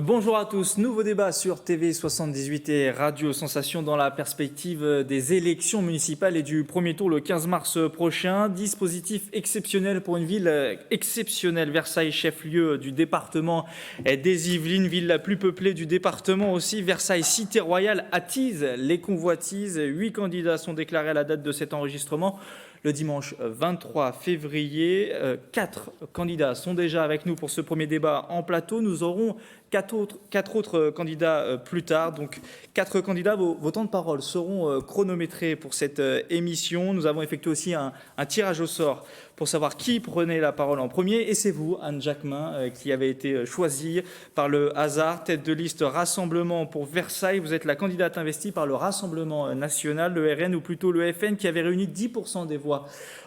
Bonjour à tous, nouveau débat sur TV78 et Radio Sensation dans la perspective des élections municipales et du premier tour le 15 mars prochain. Dispositif exceptionnel pour une ville exceptionnelle, Versailles, chef-lieu du département des Yvelines, ville la plus peuplée du département aussi. Versailles, cité royale, attise les convoitises. 8 candidats sont déclarés à la date de cet enregistrement. Le dimanche 23 février, 4 candidats sont déjà avec nous pour ce premier débat en plateau. Nous aurons quatre autres candidats plus tard. Donc 4 candidats, vos temps de parole seront chronométrés pour cette émission. Nous avons effectué aussi un tirage au sort pour savoir qui prenait la parole en premier. Et c'est vous, Anne Jacquemin, qui avez été choisie par le hasard, tête de liste Rassemblement pour Versailles. Vous êtes la candidate investie par le Rassemblement national, le RN ou plutôt le FN, qui avait réuni 10% des voix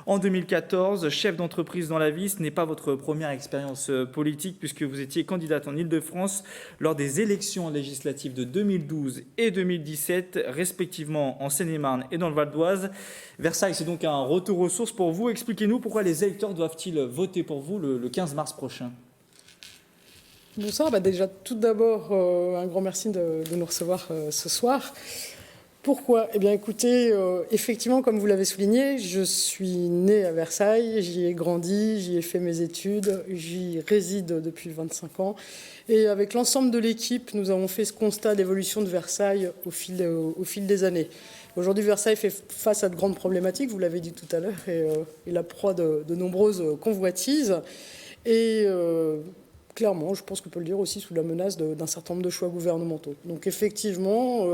en 2014. Chef d'entreprise dans la vie, ce n'est pas votre première expérience politique puisque vous étiez candidate en Île-de-France lors des élections législatives de 2012 et 2017, respectivement en Seine-et-Marne et dans le Val d'Oise. Versailles, c'est donc un retour aux sources pour vous. Expliquez-nous pourquoi les électeurs doivent-ils voter pour vous le 15 mars prochain? Bonsoir, déjà tout d'abord un grand merci de nous recevoir ce soir. Pourquoi? Eh bien écoutez, effectivement, comme vous l'avez souligné, je suis née à Versailles, j'y ai grandi, j'y ai fait mes études, j'y réside depuis 25 ans. Et avec l'ensemble de l'équipe, nous avons fait ce constat d'évolution de Versailles au fil des années. Aujourd'hui, Versailles fait face à de grandes problématiques, vous l'avez dit tout à l'heure, et la proie de nombreuses convoitises. Et clairement, je pense qu'on peut le dire aussi sous la menace d'un certain nombre de choix gouvernementaux. Donc effectivement,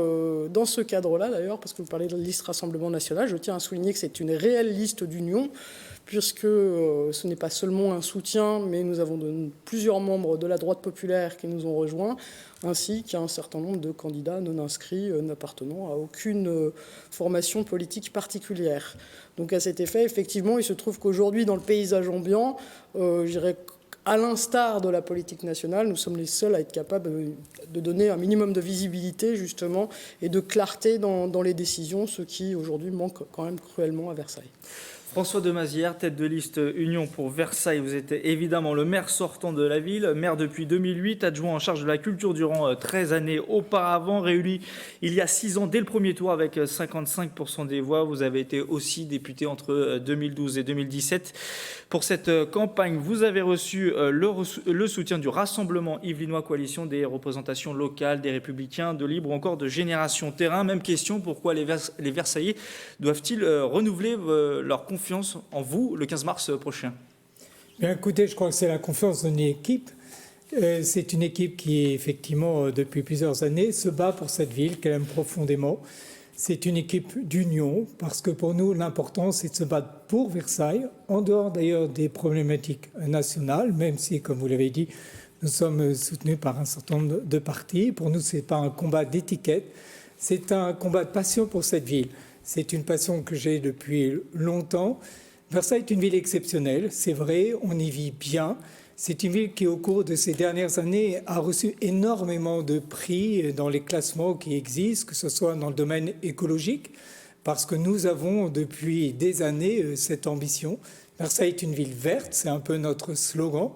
dans ce cadre-là d'ailleurs, parce que vous parlez de liste Rassemblement national, je tiens à souligner que c'est une réelle liste d'union, puisque ce n'est pas seulement un soutien, mais nous avons plusieurs membres de la droite populaire qui nous ont rejoints, ainsi qu'un certain nombre de candidats non inscrits n'appartenant à aucune formation politique particulière. Donc à cet effet, effectivement, il se trouve qu'aujourd'hui, dans le paysage ambiant, je dirais à l'instar de la politique nationale, nous sommes les seuls à être capables de donner un minimum de visibilité, justement, et de clarté dans les décisions, ce qui, aujourd'hui, manque quand même cruellement à Versailles. François Demazière, tête de liste Union pour Versailles. Vous êtes évidemment le maire sortant de la ville, maire depuis 2008, adjoint en charge de la culture durant 13 années auparavant, réélu il y a 6 ans dès le premier tour avec 55% des voix. Vous avez été aussi député entre 2012 et 2017. Pour cette campagne, vous avez reçu le soutien du Rassemblement Yvelinois Coalition, des représentations locales, des Républicains, de Libre ou encore de Génération Terrain. Même question, pourquoi les Versaillais doivent-ils renouveler leur confiance en vous le 15 mars prochain? Bien, écoutez, je crois que c'est la confiance d'une équipe. C'est une équipe qui, effectivement, depuis plusieurs années, se bat pour cette ville qu'elle aime profondément. C'est une équipe d'union, parce que pour nous, l'important, c'est de se battre pour Versailles, en dehors d'ailleurs des problématiques nationales, même si, comme vous l'avez dit, nous sommes soutenus par un certain nombre de partis. Pour nous, ce n'est pas un combat d'étiquette, c'est un combat de passion pour cette ville. C'est une passion que j'ai depuis longtemps. Versailles est une ville exceptionnelle, c'est vrai, on y vit bien. C'est une ville qui, au cours de ces dernières années, a reçu énormément de prix dans les classements qui existent, que ce soit dans le domaine écologique, parce que nous avons depuis des années cette ambition. Versailles est une ville verte, c'est un peu notre slogan,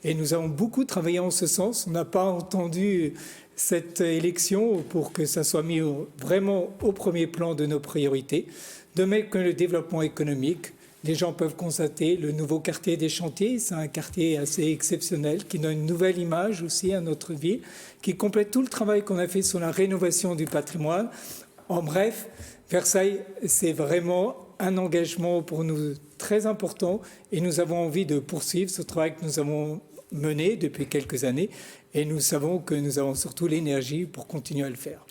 et nous avons beaucoup travaillé en ce sens. On n'a pas entendu cette élection pour que ça soit mis vraiment au premier plan de nos priorités. De même que le développement économique, les gens peuvent constater le nouveau quartier des Chantiers, c'est un quartier assez exceptionnel qui donne une nouvelle image aussi à notre ville, qui complète tout le travail qu'on a fait sur la rénovation du patrimoine. En bref, Versailles, c'est vraiment un engagement pour nous très important et nous avons envie de poursuivre ce travail que nous avons mené depuis quelques années et nous savons que nous avons surtout l'énergie pour continuer à le faire.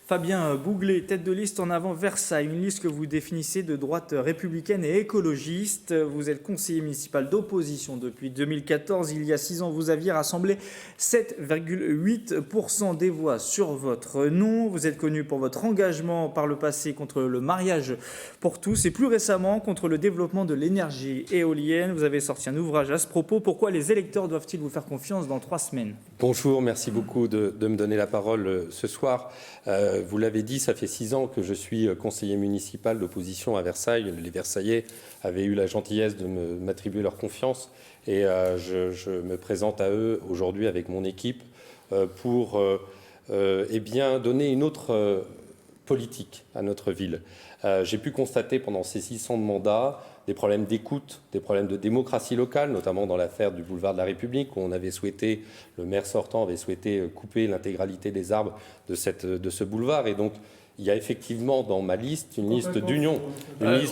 Fabien Bouglet, tête de liste En Avant Versailles, une liste que vous définissez de droite républicaine et écologiste. Vous êtes conseiller municipal d'opposition depuis 2014. Il y a 6 ans, vous aviez rassemblé 7,8% des voix sur votre nom. Vous êtes connu pour votre engagement par le passé contre le mariage pour tous et plus récemment contre le développement de l'énergie éolienne. Vous avez sorti un ouvrage à ce propos. Pourquoi les électeurs doivent-ils vous faire confiance dans 3 semaines? Bonjour, merci beaucoup de me donner la parole ce soir. Vous l'avez dit, ça fait 6 ans que je suis conseiller municipal d'opposition à Versailles. Les Versaillais avaient eu la gentillesse de m'attribuer leur confiance et je me présente à eux aujourd'hui avec mon équipe pour donner une autre politique à notre ville. J'ai pu constater pendant ces 6 ans de mandat des problèmes d'écoute, des problèmes de démocratie locale, notamment dans l'affaire du boulevard de la République, où le maire sortant avait souhaité couper l'intégralité des arbres de ce boulevard. Et donc, il y a effectivement dans ma liste une liste d'union.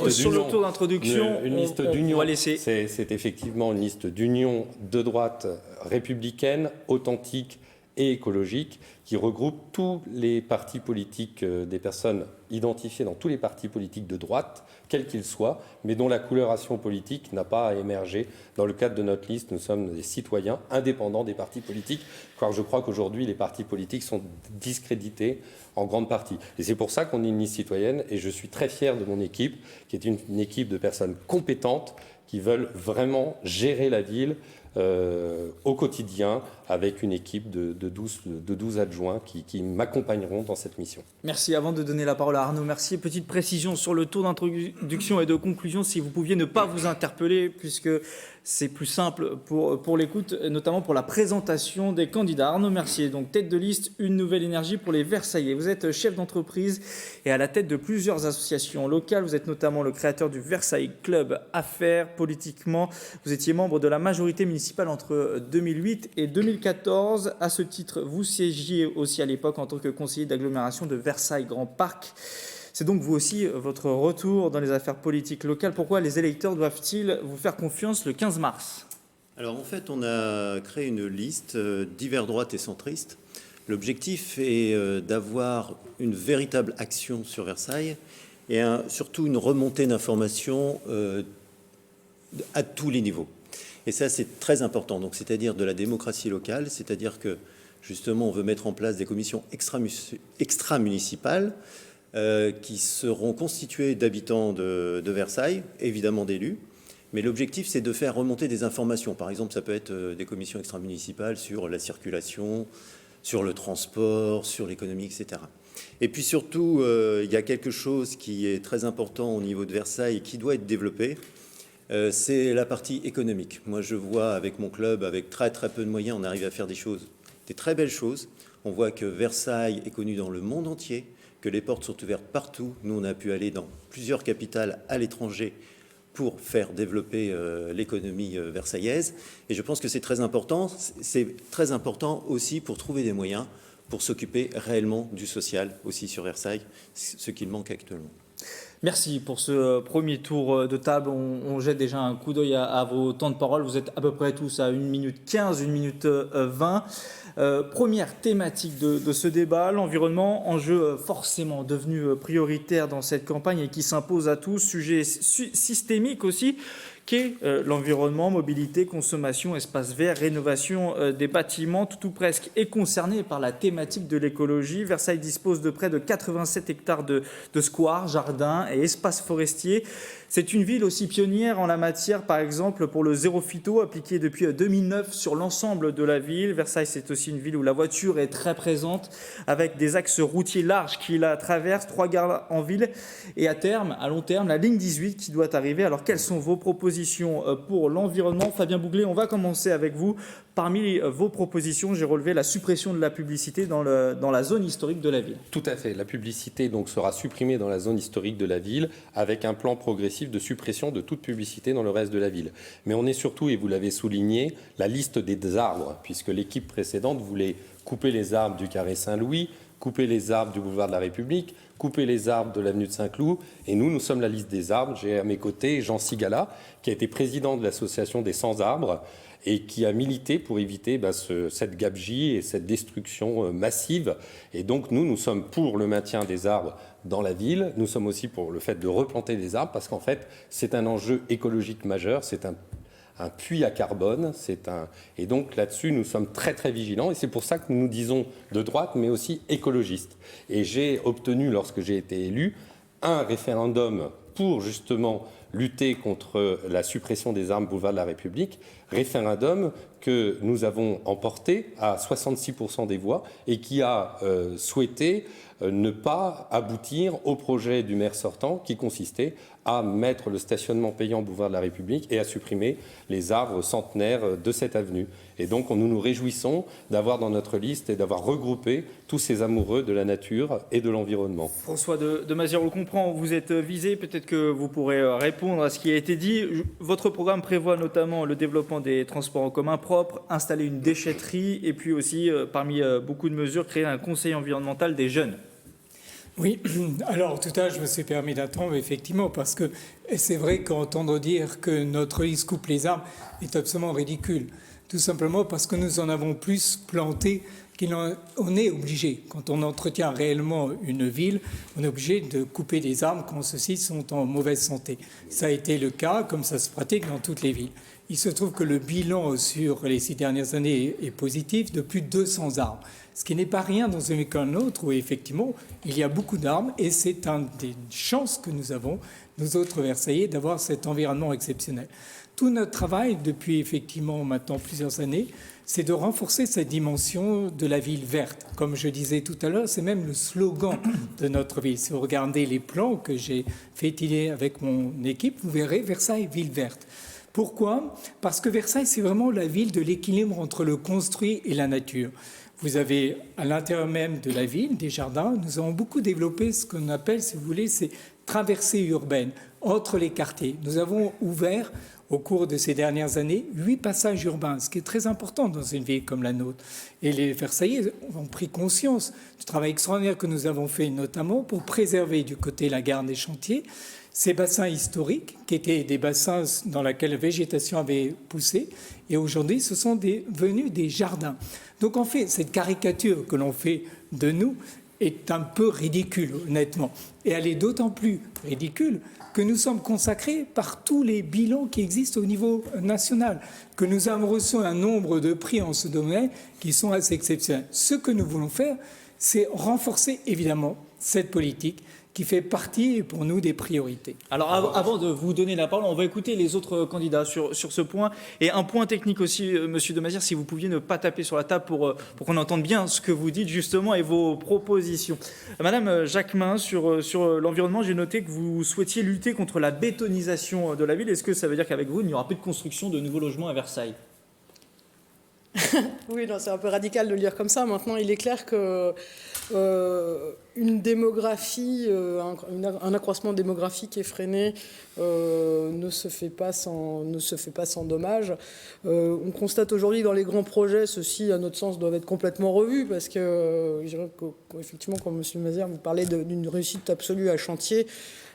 Sur le tour d'introduction, on va laisser. C'est effectivement une liste d'union de droite républicaine, authentique et écologique, qui regroupe tous les partis politiques, des personnes identifiées dans tous les partis politiques de droite, quels qu'ils soient, mais dont la coloration politique n'a pas à émerger. Dans le cadre de notre liste, nous sommes des citoyens indépendants des partis politiques, car je crois qu'aujourd'hui, les partis politiques sont discrédités en grande partie. Et c'est pour ça qu'on est une liste citoyenne, et je suis très fier de mon équipe, qui est une équipe de personnes compétentes, qui veulent vraiment gérer la ville au quotidien, avec une équipe de 12 adjoints qui m'accompagneront dans cette mission. Merci. Avant de donner la parole à Arnaud Mercier, petite précision sur le tour d'introduction et de conclusion, si vous pouviez ne pas vous interpeller, puisque c'est plus simple pour l'écoute, notamment pour la présentation des candidats. Arnaud Mercier, donc tête de liste Une Nouvelle Énergie pour les Versaillais. Vous êtes chef d'entreprise et à la tête de plusieurs associations locales. Vous êtes notamment le créateur du Versailles Club Affaires. Politiquement, vous étiez membre de la majorité municipale entre 2008 et 2014. À ce titre, vous siégiez aussi à l'époque en tant que conseiller d'agglomération de Versailles Grand Parc. C'est donc vous aussi votre retour dans les affaires politiques locales. Pourquoi les électeurs doivent-ils vous faire confiance le 15 mars ? Alors en fait, on a créé une liste divers droite et centriste. L'objectif est d'avoir une véritable action sur Versailles et surtout une remontée d'informations à tous les niveaux. Et ça, c'est très important. Donc, c'est-à-dire de la démocratie locale, c'est-à-dire que justement, on veut mettre en place des commissions extra-municipales qui seront constituées d'habitants de Versailles, évidemment d'élus. Mais l'objectif, c'est de faire remonter des informations. Par exemple, ça peut être des commissions extra-municipales sur la circulation, sur le transport, sur l'économie, etc. Et puis surtout, il y a quelque chose qui est très important au niveau de Versailles et qui doit être développé. C'est la partie économique. Moi, je vois avec mon club, avec très très peu de moyens, on arrive à faire des choses, des très belles choses. On voit que Versailles est connu dans le monde entier, que les portes sont ouvertes partout. Nous, on a pu aller dans plusieurs capitales à l'étranger pour faire développer l'économie versaillaise. Et je pense que c'est très important. C'est très important aussi pour trouver des moyens pour s'occuper réellement du social aussi sur Versailles, ce qu'il manque actuellement. Merci pour ce premier tour de table. On jette déjà un coup d'œil à vos temps de parole. Vous êtes à peu près tous à 1 minute 15, 1 minute 20. Première thématique de ce débat, l'environnement, enjeu forcément devenu prioritaire dans cette campagne et qui s'impose à tous, sujet systémique aussi, qu'est l'environnement, mobilité, consommation, espace vert, rénovation des bâtiments, tout ou presque est concerné par la thématique de l'écologie. Versailles dispose de près de 87 hectares de squares, jardins et espaces forestiers. C'est une ville aussi pionnière en la matière, par exemple pour le zéro phyto appliqué depuis 2009 sur l'ensemble de la ville. Versailles, c'est aussi une ville où la voiture est très présente, avec des axes routiers larges qui la traversent, 3 gares en ville et à terme, à long terme, la ligne 18 qui doit arriver. Alors quelles sont vos propositions pour l'environnement ? Fabien Bouglet, on va commencer avec vous. Parmi vos propositions, j'ai relevé la suppression de la publicité dans la zone historique de la ville. Tout à fait. La publicité donc sera supprimée dans la zone historique de la ville avec un plan progressif de suppression de toute publicité dans le reste de la ville. Mais on est surtout, et vous l'avez souligné, la liste des arbres, puisque l'équipe précédente voulait couper les arbres du carré Saint-Louis, couper les arbres du boulevard de la République, couper les arbres de l'avenue de Saint-Cloud. Et nous sommes la liste des arbres. J'ai à mes côtés Jean Sigala, qui a été président de l'association des 100 arbres et qui a milité pour éviter cette gabegie et cette destruction massive. Et donc nous sommes pour le maintien des arbres dans la ville. Nous sommes aussi pour le fait de replanter des arbres parce qu'en fait, c'est un enjeu écologique majeur. C'est un puits à carbone. Et donc là-dessus, nous sommes très très vigilants. Et c'est pour ça que nous nous disons de droite, mais aussi écologistes. Et j'ai obtenu, lorsque j'ai été élu, un référendum pour justement lutter contre la suppression des arbres boulevard de la République, référendum que nous avons emporté à 66% des voix et qui a souhaité ne pas aboutir au projet du maire sortant qui consistait à mettre le stationnement payant boulevard de la République et à supprimer les arbres centenaires de cette avenue. Et donc nous nous réjouissons d'avoir dans notre liste et d'avoir regroupé tous ces amoureux de la nature et de l'environnement. François de Mazières, on le comprend, vous êtes visé, peut-être que vous pourrez répondre à ce qui a été dit. Votre programme prévoit notamment le développement des transports en commun propres, installer une déchetterie et puis aussi, parmi beaucoup de mesures, créer un conseil environnemental des jeunes. Oui, alors tout à l'heure je me suis permis d'attendre effectivement parce que c'est vrai qu'entendre dire que notre liste coupe les arbres est absolument ridicule. Tout simplement parce que nous en avons plus planté qu'on est obligé. Quand on entretient réellement une ville, on est obligé de couper des arbres quand ceux-ci sont en mauvaise santé. Ça a été le cas, comme ça se pratique dans toutes les villes. Il se trouve que le bilan sur les 6 dernières années est positif de plus de 200 arbres. Ce qui n'est pas rien dans un ville comme l'autre où effectivement il y a beaucoup d'arbres et c'est une des chances que nous avons, nous autres Versaillais, d'avoir cet environnement exceptionnel. Tout notre travail depuis effectivement maintenant plusieurs années, c'est de renforcer cette dimension de la ville verte. Comme je disais tout à l'heure, c'est même le slogan de notre ville. Si vous regardez les plans que j'ai fait étudier avec mon équipe, vous verrez Versailles, ville verte. Pourquoi ? Parce que Versailles, c'est vraiment la ville de l'équilibre entre le construit et la nature. Vous avez à l'intérieur même de la ville des jardins. Nous avons beaucoup développé ce qu'on appelle, si vous voulez, ces traversées urbaines entre les quartiers. Nous avons ouvert au cours de ces dernières années 8 passages urbains, ce qui est très important dans une ville comme la nôtre. Et les Versaillais ont pris conscience du travail extraordinaire que nous avons fait, notamment pour préserver du côté de la gare des Chantiers ces bassins historiques, qui étaient des bassins dans lesquels la végétation avait poussé, et aujourd'hui ce sont devenus des jardins. Donc en fait, cette caricature que l'on fait de nous est un peu ridicule, honnêtement. Et elle est d'autant plus ridicule que nous sommes consacrés par tous les bilans qui existent au niveau national, que nous avons reçu un nombre de prix en ce domaine qui sont assez exceptionnels. Ce que nous voulons faire, c'est renforcer évidemment cette politique qui fait partie pour nous des priorités. Alors avant de vous donner la parole, on va écouter les autres candidats sur ce point. Et un point technique aussi, Monsieur de Mazières, si vous pouviez ne pas taper sur la table pour qu'on entende bien ce que vous dites justement et vos propositions. Madame Jacquemin, sur l'environnement, j'ai noté que vous souhaitiez lutter contre la bétonisation de la ville. Est-ce que ça veut dire qu'avec vous, il n'y aura plus de construction de nouveaux logements à Versailles ? Oui, non, c'est un peu radical de le dire comme ça. Maintenant, il est clair que une démographie, un accroissement démographique effréné ne se fait pas sans dommage. On constate aujourd'hui dans les grands projets, ceux-ci, à notre sens, doivent être complètement revus parce que, je dirais qu'effectivement, comme M. Mazières vous parlait d'une réussite absolue à chantier,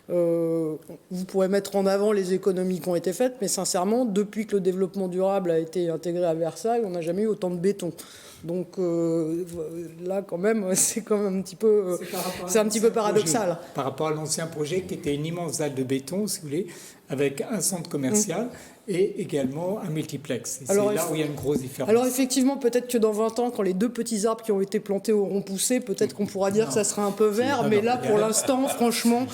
vous pourrez mettre en avant les économies qui ont été faites, mais sincèrement, depuis que le développement durable a été intégré à Versailles, on n'a jamais eu autant de béton. Donc là, quand même, c'est quand même un petit peu, c'est un petit peu paradoxal. Par rapport à l'ancien projet qui était une immense dalle de béton, si vous voulez, avec un centre commercial et également un multiplex. Et alors, c'est là où il y a une grosse différence. Alors effectivement, peut-être que dans 20 ans, quand les 2 petits arbres qui ont été plantés auront poussé, peut-être qu'on pourra dire que ça sera un peu vert, mais là, pour l'instant, franchement,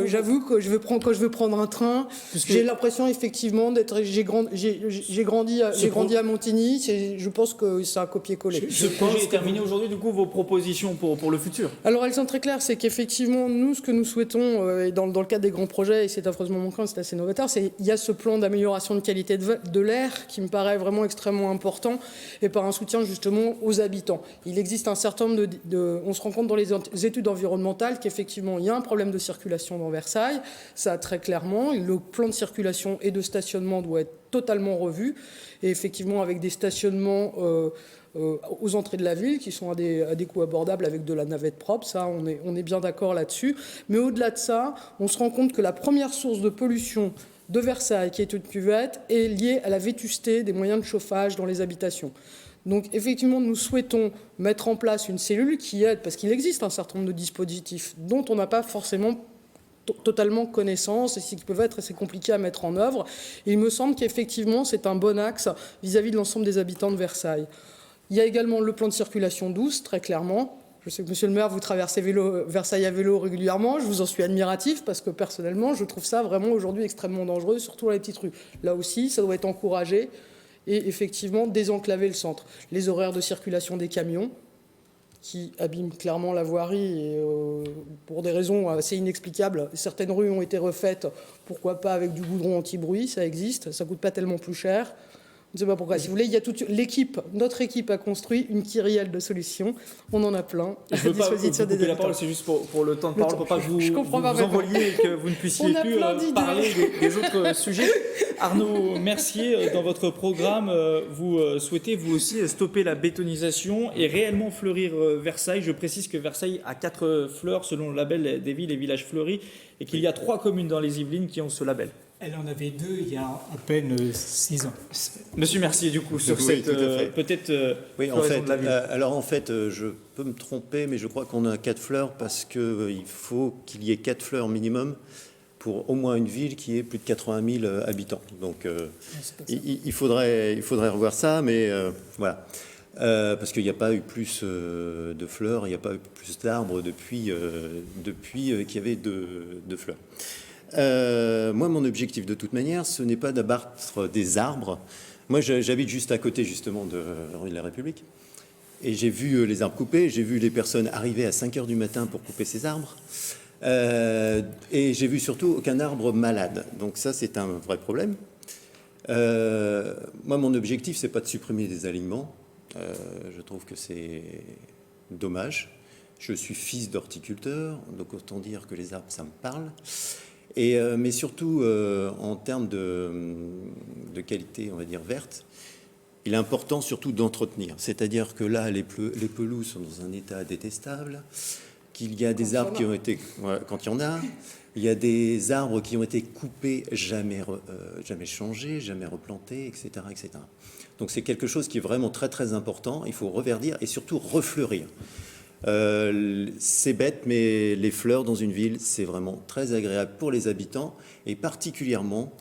j'avoue que quand je veux prendre un train, j'ai l'impression effectivement d'être... J'ai grandi à Montigny, je pense que c'est un copier-coller. Ce projet est terminé aujourd'hui, du coup, vos propositions pour le futur ? Alors elles sont très claires, c'est qu'effectivement, nous, ce que nous souhaitons, et dans le cadre des grands projets, et c'est affreusement manquant, c'est assez novateur, c'est il y a ce plan d'amélioration de qualité de l'air qui me paraît vraiment extrêmement important et par un soutien justement aux habitants. Il existe un certain nombre on se rend compte dans les études environnementales qu'effectivement il y a un problème de circulation dans Versailles, ça très clairement, le plan de circulation et de stationnement doit être totalement revu et effectivement avec des stationnements aux entrées de la ville qui sont à des coûts abordables avec de la navette propre, ça on est bien d'accord là-dessus, mais au-delà de ça, on se rend compte que la première source de pollution de Versailles, qui est une cuvette, est liée à la vétusté des moyens de chauffage dans les habitations. Donc effectivement, nous souhaitons mettre en place une cellule qui aide, parce qu'il existe un certain nombre de dispositifs dont on n'a pas forcément totalement connaissance et qui peuvent être assez compliqués à mettre en œuvre. Et il me semble qu'effectivement, c'est un bon axe vis-à-vis de l'ensemble des habitants de Versailles. Il y a également le plan de circulation douce, très clairement. Je sais que monsieur le maire, vous traversez Versailles à vélo régulièrement. Je vous en suis admiratif parce que personnellement, je trouve ça vraiment aujourd'hui extrêmement dangereux, surtout dans les petites rues. Là aussi, ça doit être encouragé et effectivement désenclaver le centre. Les horaires de circulation des camions, qui abîme clairement la voirie et pour des raisons assez inexplicables. Certaines rues ont été refaites, pourquoi pas avec du goudron anti-bruit, ça existe, ça coûte pas tellement plus cher. Je ne sais pas pourquoi. Si vous voulez, il y a notre équipe a construit une kyrielle de solutions. On en a plein. Je ne veux pas vous couper la parole, c'est juste pour le temps de parole, pour pas que vous envoliez et que vous ne puissiez plus parler des autres sujets. Arnaud Mercier, dans votre programme, vous souhaitez vous aussi stopper la bétonisation et réellement fleurir Versailles. Je précise que Versailles a 4 fleurs selon le label des villes et villages fleuris et qu'il y a 3 communes dans les Yvelines qui ont ce label. Elle en avait 2 il y a à peine 6 ans. Monsieur Mercier, du coup, sur cette peut-être oui, en fait, alors en fait, je peux me tromper, mais je crois qu'on a 4 fleurs parce qu'il faut qu'il y ait 4 fleurs minimum pour au moins une ville qui ait plus de 80 000 habitants. Donc il faudrait revoir ça, mais voilà. Parce qu'il n'y a pas eu plus de fleurs, il n'y a pas eu plus d'arbres depuis qu'il y avait de fleurs. Moi, mon objectif, de toute manière, ce n'est pas d'abattre des arbres. Moi, j'habite juste à côté, justement, de la rue de la République. Et j'ai vu les arbres coupés, j'ai vu les personnes arriver à 5 heures du matin pour couper ces arbres. Et j'ai vu surtout aucun arbre malade. Donc ça, c'est un vrai problème. Moi, mon objectif, c'est pas de supprimer des alignements. Je trouve que c'est dommage. Je suis fils d'horticulteur, donc autant dire que les arbres, ça me parle. Mais surtout, en termes de qualité, on va dire, verte, il est important surtout d'entretenir. C'est-à-dire que là, les pelouses sont dans un état détestable, qu'il y a des arbres qui ont été... quand il y en a, il y a des arbres qui ont été coupés, jamais changés, jamais replantés, etc., etc. Donc c'est quelque chose qui est vraiment très, très important. Il faut reverdir et surtout refleurir. C'est bête, mais les fleurs dans une ville, c'est vraiment très agréable pour les habitants et particulièrement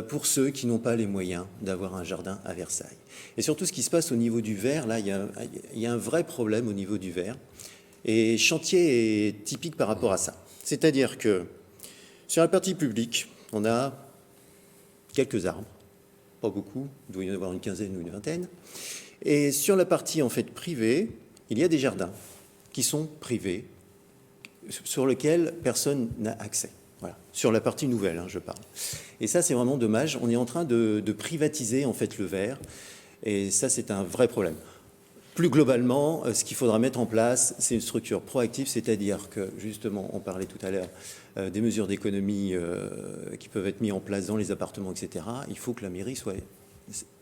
pour ceux qui n'ont pas les moyens d'avoir un jardin à Versailles. Et surtout, ce qui se passe au niveau du verre, là, il y a un vrai problème au niveau du verre. Et Chantier est typique par rapport à ça. C'est-à-dire que sur la partie publique, on a quelques arbres, pas beaucoup, il doit y en avoir une quinzaine ou une vingtaine. Et sur la partie en fait privée, il y a des jardins qui sont privés, sur lesquels personne n'a accès. Voilà. Sur la partie nouvelle, je parle. Et ça, c'est vraiment dommage. On est en train de privatiser en fait le verre, et ça, c'est un vrai problème. Plus globalement, ce qu'il faudra mettre en place, c'est une structure proactive, c'est-à-dire que, justement, on parlait tout à l'heure des mesures d'économie qui peuvent être mises en place dans les appartements, etc. Il faut que la mairie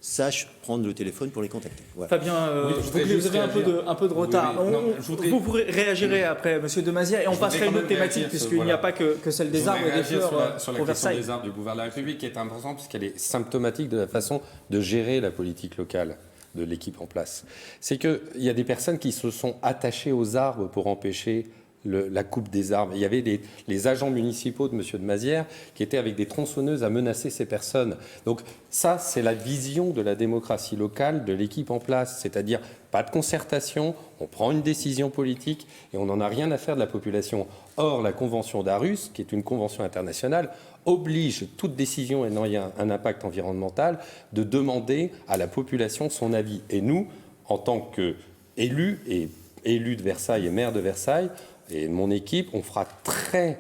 sache prendre le téléphone pour les contacter. Voilà. Fabien, vous avez un peu de retard. Oui. Vous pourrez réagirez après, Monsieur Demazière, et on passerait à une autre thématique, puisqu'il n'y a pas que celle des arbres et des fleurs sur la question des arbres du boulevard de la République, qui est importante, puisqu'elle est symptomatique de la façon de gérer la politique locale de l'équipe en place. C'est qu'il y a des personnes qui se sont attachées aux arbres pour empêcher la coupe des arbres. Il y avait les agents municipaux de M. Demazière qui étaient avec des tronçonneuses à menacer ces personnes. Donc ça, c'est la vision de la démocratie locale de l'équipe en place. C'est-à-dire pas de concertation, on prend une décision politique et on n'en a rien à faire de la population. Or, la Convention d'Aarhus, qui est une convention internationale, oblige toute décision ayant un impact environnemental de demander à la population son avis. Et nous, en tant qu'élus de Versailles et maire de Versailles, et mon équipe, on fera très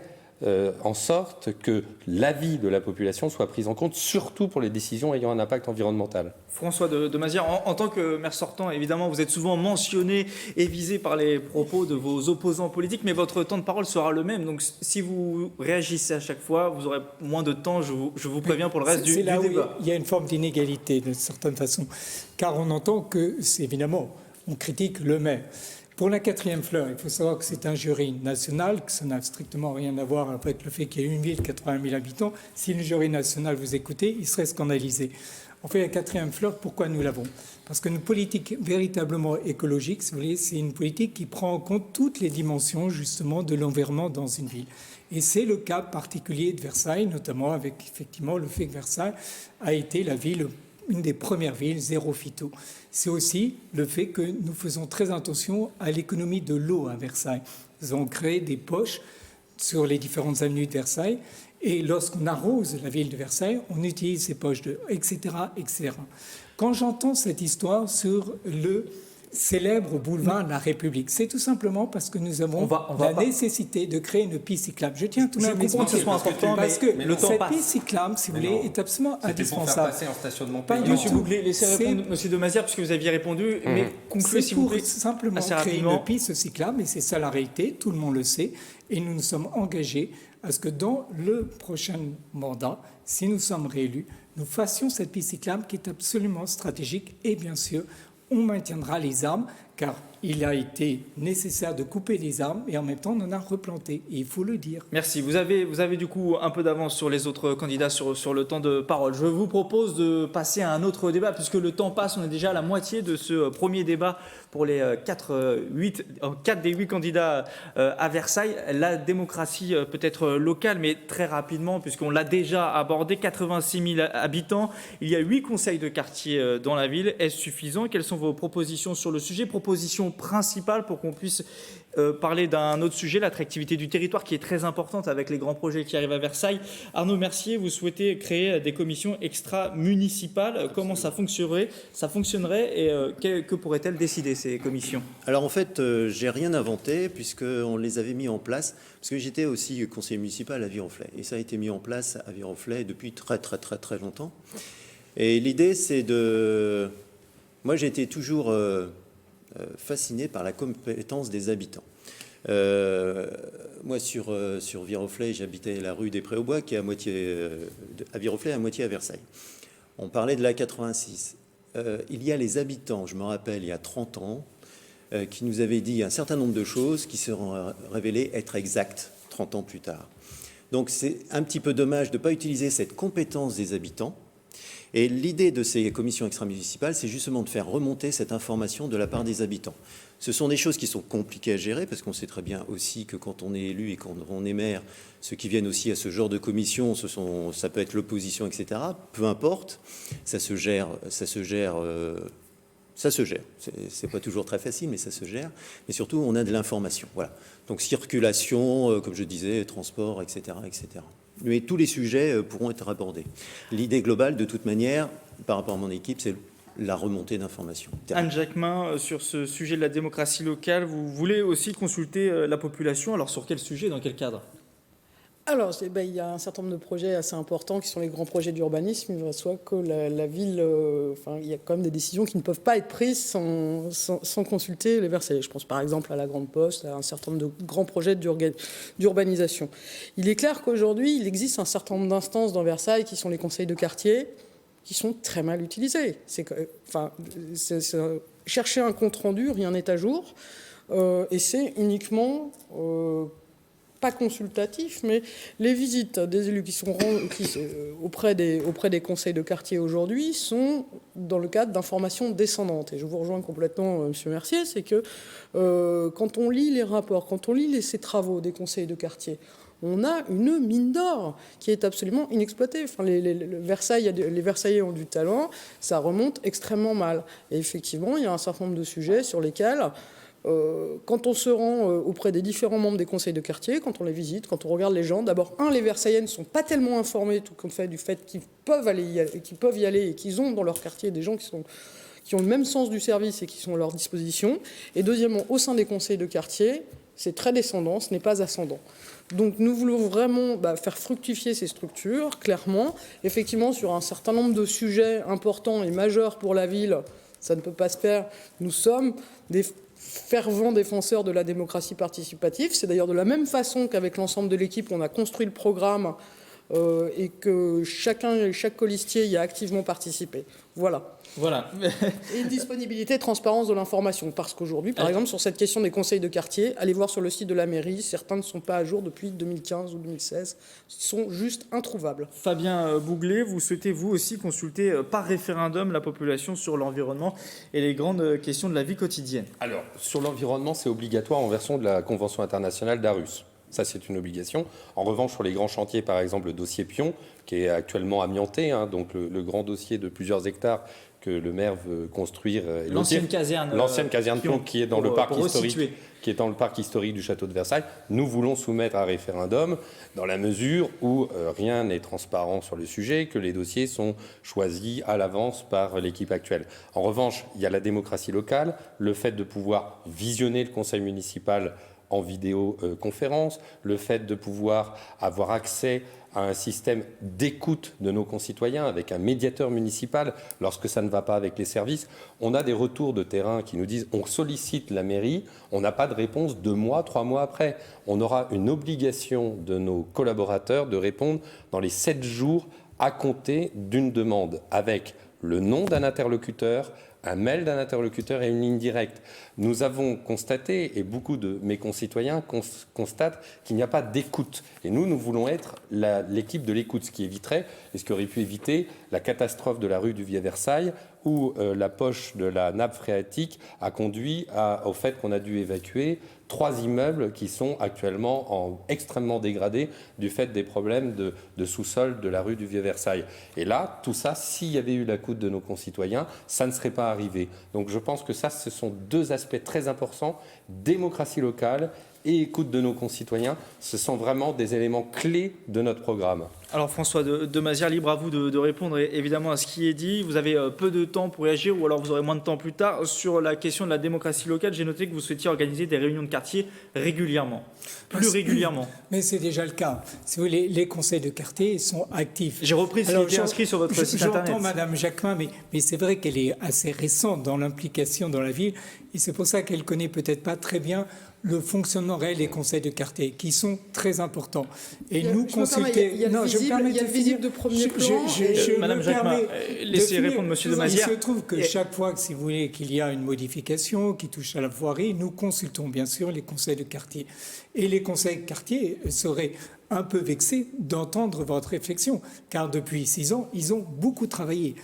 en sorte que l'avis de la population soit pris en compte, surtout pour les décisions ayant un impact environnemental. François Demazière, en tant que maire sortant, évidemment, vous êtes souvent mentionné et visé par les propos de vos opposants politiques, mais votre temps de parole sera le même. Donc, si vous réagissez à chaque fois, vous aurez moins de temps, je vous préviens, pour le reste du débat. C'est là où il y a une forme d'inégalité, d'une certaine façon, car on entend que, c'est évidemment, on critique le maire. Pour la 4e fleur, il faut savoir que c'est un jury national, que ça n'a strictement rien à voir avec le fait qu'il y ait une ville de 80 000 habitants. Si le jury national vous écoutait, il serait scandalisé. En fait, la 4e fleur, pourquoi nous l'avons ? Parce que une politique véritablement écologique, si vous voulez, c'est une politique qui prend en compte toutes les dimensions, justement, de l'environnement dans une ville. Et c'est le cas particulier de Versailles, notamment avec, effectivement, le fait que Versailles a été la ville, une des premières villes, zéro phyto. C'est aussi le fait que nous faisons très attention à l'économie de l'eau à Versailles. Nous avons créé des poches sur les différentes avenues de Versailles. Et lorsqu'on arrose la ville de Versailles, on utilise ces poches d'eau, etc., etc. Quand j'entends cette histoire sur célèbre boulevard de la République. C'est tout simplement parce que nous avons nécessité de créer une piste cyclable. Je tiens tout de même à comprends que ce soit important, parce que le temps cette passe. piste cyclable, si vous voulez, est absolument indispensable. Passer en stationnement Pas payant. du Monsieur tout. Bouglet, laissez répondre Monsieur Demazière, puisque vous aviez répondu, mais concluez C'est s'il vous pour plaît. simplement assez créer rapidement. une piste cyclable, et c'est ça la réalité, tout le monde le sait, et nous nous sommes engagés à ce que dans le prochain mandat, si nous sommes réélus, nous fassions cette piste cyclable qui est absolument stratégique, et bien sûr, on maintiendra les arbres, car il a été nécessaire de couper les arbres, et en même temps, on en a replanté, et il faut le dire. Merci. Vous avez du coup un peu d'avance sur les autres candidats sur le temps de parole. Je vous propose de passer à un autre débat, puisque le temps passe. On est déjà à la moitié de ce premier débat pour les 4 des 8 candidats à Versailles. La démocratie peut être locale, mais très rapidement, puisqu'on l'a déjà abordé, 86 000 habitants. Il y a 8 conseils de quartier dans la ville. Est-ce suffisant? Quelles sont vos propositions sur le sujet? Proposition principale pour qu'on puisse parler d'un autre sujet, l'attractivité du territoire qui est très importante avec les grands projets qui arrivent à Versailles. Arnaud Mercier, vous souhaitez créer des commissions extra-municipales. Comment ça fonctionnerait et que pourraient-elles décider ces commissions? Alors en fait, j'ai rien inventé puisqu'on les avait mis en place, parce que j'étais aussi conseiller municipal à Viroflay, et ça a été mis en place à Viroflay depuis très longtemps. Et l'idée, c'est de... Moi, j'ai été toujours fasciné par la compétence des habitants. Moi, sur Viroflay, j'habitais la rue des Prés-aux-Bois, qui est à moitié à Viroflay, à moitié à Versailles. On parlait de l'A86. Il y a les habitants, je me rappelle, il y a 30 ans, qui nous avaient dit un certain nombre de choses qui seront révélées être exactes 30 ans plus tard. Donc c'est un petit peu dommage de ne pas utiliser cette compétence des habitants. Et l'idée de ces commissions extramunicipales, c'est justement de faire remonter cette information de la part des habitants. Ce sont des choses qui sont compliquées à gérer, parce qu'on sait très bien aussi que quand on est élu et quand on est maire, ceux qui viennent aussi à ce genre de commission, ça peut être l'opposition, etc. Peu importe, ça se gère. C'est pas toujours très facile, mais ça se gère. Mais surtout, on a de l'information. Voilà. Donc circulation, comme je disais, transport, etc., etc. Mais tous les sujets pourront être abordés. L'idée globale, de toute manière, par rapport à mon équipe, c'est la remontée d'informations. Anne Jacquemin, sur ce sujet de la démocratie locale, vous voulez aussi consulter la population. Alors sur quel sujet, dans quel cadre? Alors, il y a un certain nombre de projets assez importants qui sont les grands projets d'urbanisme. Il va soit que la ville, il y a quand même des décisions qui ne peuvent pas être prises sans consulter les Versaillais. Je pense par exemple à la Grande Poste, à un certain nombre de grands projets d'urbanisation. Il est clair qu'aujourd'hui, il existe un certain nombre d'instances dans Versailles qui sont les conseils de quartier, qui sont très mal utilisés. Chercher un compte-rendu, rien n'est à jour, et c'est uniquement... pas consultatif, mais les visites des élus auprès des conseils de quartier aujourd'hui sont dans le cadre d'informations descendantes. Et je vous rejoins complètement, M. Mercier, c'est que quand on lit les rapports, quand on lit ces travaux des conseils de quartier, on a une mine d'or qui est absolument inexploitée. Enfin, les Versaillais ont du talent, ça remonte extrêmement mal. Et effectivement, il y a un certain nombre de sujets sur lesquels... quand on se rend auprès des différents membres des conseils de quartier, quand on les visite, quand on regarde les gens, d'abord, les Versaillais ne sont pas tellement informés du fait qu'ils peuvent y aller et qu'ils ont dans leur quartier des gens qui ont le même sens du service et qui sont à leur disposition. Et deuxièmement, au sein des conseils de quartier, c'est très descendant, ce n'est pas ascendant. Donc nous voulons vraiment faire fructifier ces structures, clairement. Effectivement, sur un certain nombre de sujets importants et majeurs pour la ville, ça ne peut pas se faire. Nous sommes des fervent défenseur de la démocratie participative. C'est d'ailleurs de la même façon qu'avec l'ensemble de l'équipe, on a construit le programme et que chaque colistier y a activement participé. Voilà. Et une disponibilité et transparence de l'information. Parce qu'aujourd'hui, par exemple, sur cette question des conseils de quartier, allez voir sur le site de la mairie, certains ne sont pas à jour depuis 2015 ou 2016. Ils sont juste introuvables. Fabien Bouglet, vous souhaitez vous aussi consulter par référendum la population sur l'environnement et les grandes questions de la vie quotidienne? Alors, sur l'environnement, c'est obligatoire en version de la Convention internationale d'Aarhus. Ça, c'est une obligation. En revanche, sur les grands chantiers, par exemple, le dossier Pion, qui est actuellement amianté, donc le grand dossier de plusieurs hectares que le maire veut construire. L'ancienne caserne Pion, qui est dans le parc historique, qui est dans le parc historique du château de Versailles. Nous voulons soumettre à référendum dans la mesure où rien n'est transparent sur le sujet, que les dossiers sont choisis à l'avance par l'équipe actuelle. En revanche, il y a la démocratie locale, le fait de pouvoir visionner le conseil municipal en vidéoconférence, le fait de pouvoir avoir accès à un système d'écoute de nos concitoyens avec un médiateur municipal lorsque ça ne va pas avec les services. On a des retours de terrain qui nous disent on sollicite la mairie, on n'a pas de réponse 2 mois, 3 mois après. On aura une obligation de nos collaborateurs de répondre dans les 7 jours à compter d'une demande avec le nom d'un interlocuteur, un mail d'un interlocuteur et une ligne directe. Nous avons constaté, et beaucoup de mes concitoyens constatent, qu'il n'y a pas d'écoute. Et nous voulons être l'équipe de l'écoute, ce qui éviterait, et ce qui aurait pu éviter la catastrophe de la rue du Vieux-Versailles, où la poche de la nappe phréatique a conduit au fait qu'on a dû évacuer 3 immeubles qui sont actuellement extrêmement dégradés du fait des problèmes de sous-sol de la rue du Vieux-Versailles. Et là, tout ça, s'il y avait eu l'écoute de nos concitoyens, ça ne serait pas arrivé. Donc je pense que ça, ce sont 2 aspects très importants, démocratie locale et écoute de nos concitoyens. Ce sont vraiment des éléments clés de notre programme. Alors François de Mazières, libre à vous de répondre évidemment à ce qui est dit. Vous avez peu de temps pour réagir ou alors vous aurez moins de temps plus tard. Sur la question de la démocratie locale, j'ai noté que vous souhaitiez organiser des réunions de quartier régulièrement, plus régulièrement. Mais c'est déjà le cas. Si vous voulez, les conseils de quartier sont actifs. J'ai repris ce qui était inscrit sur votre site internet. J'entends Madame Jacquemin, mais c'est vrai qu'elle est assez récente dans l'implication dans la ville et c'est pour ça qu'elle connaît peut-être pas très bien le fonctionnement réel des conseils de quartier, qui sont très importants. Et nous consulter... Il y a le visible de premier plan. Madame Jacquemin, laissez répondre Monsieur de Mazières. Il se trouve que chaque fois que, si vous voulez, qu'il y a une modification qui touche à la voirie, nous consultons bien sûr les conseils de quartier. Et les conseils de quartier seraient un peu vexés d'entendre votre réflexion, car depuis 6 ans, ils ont beaucoup travaillé.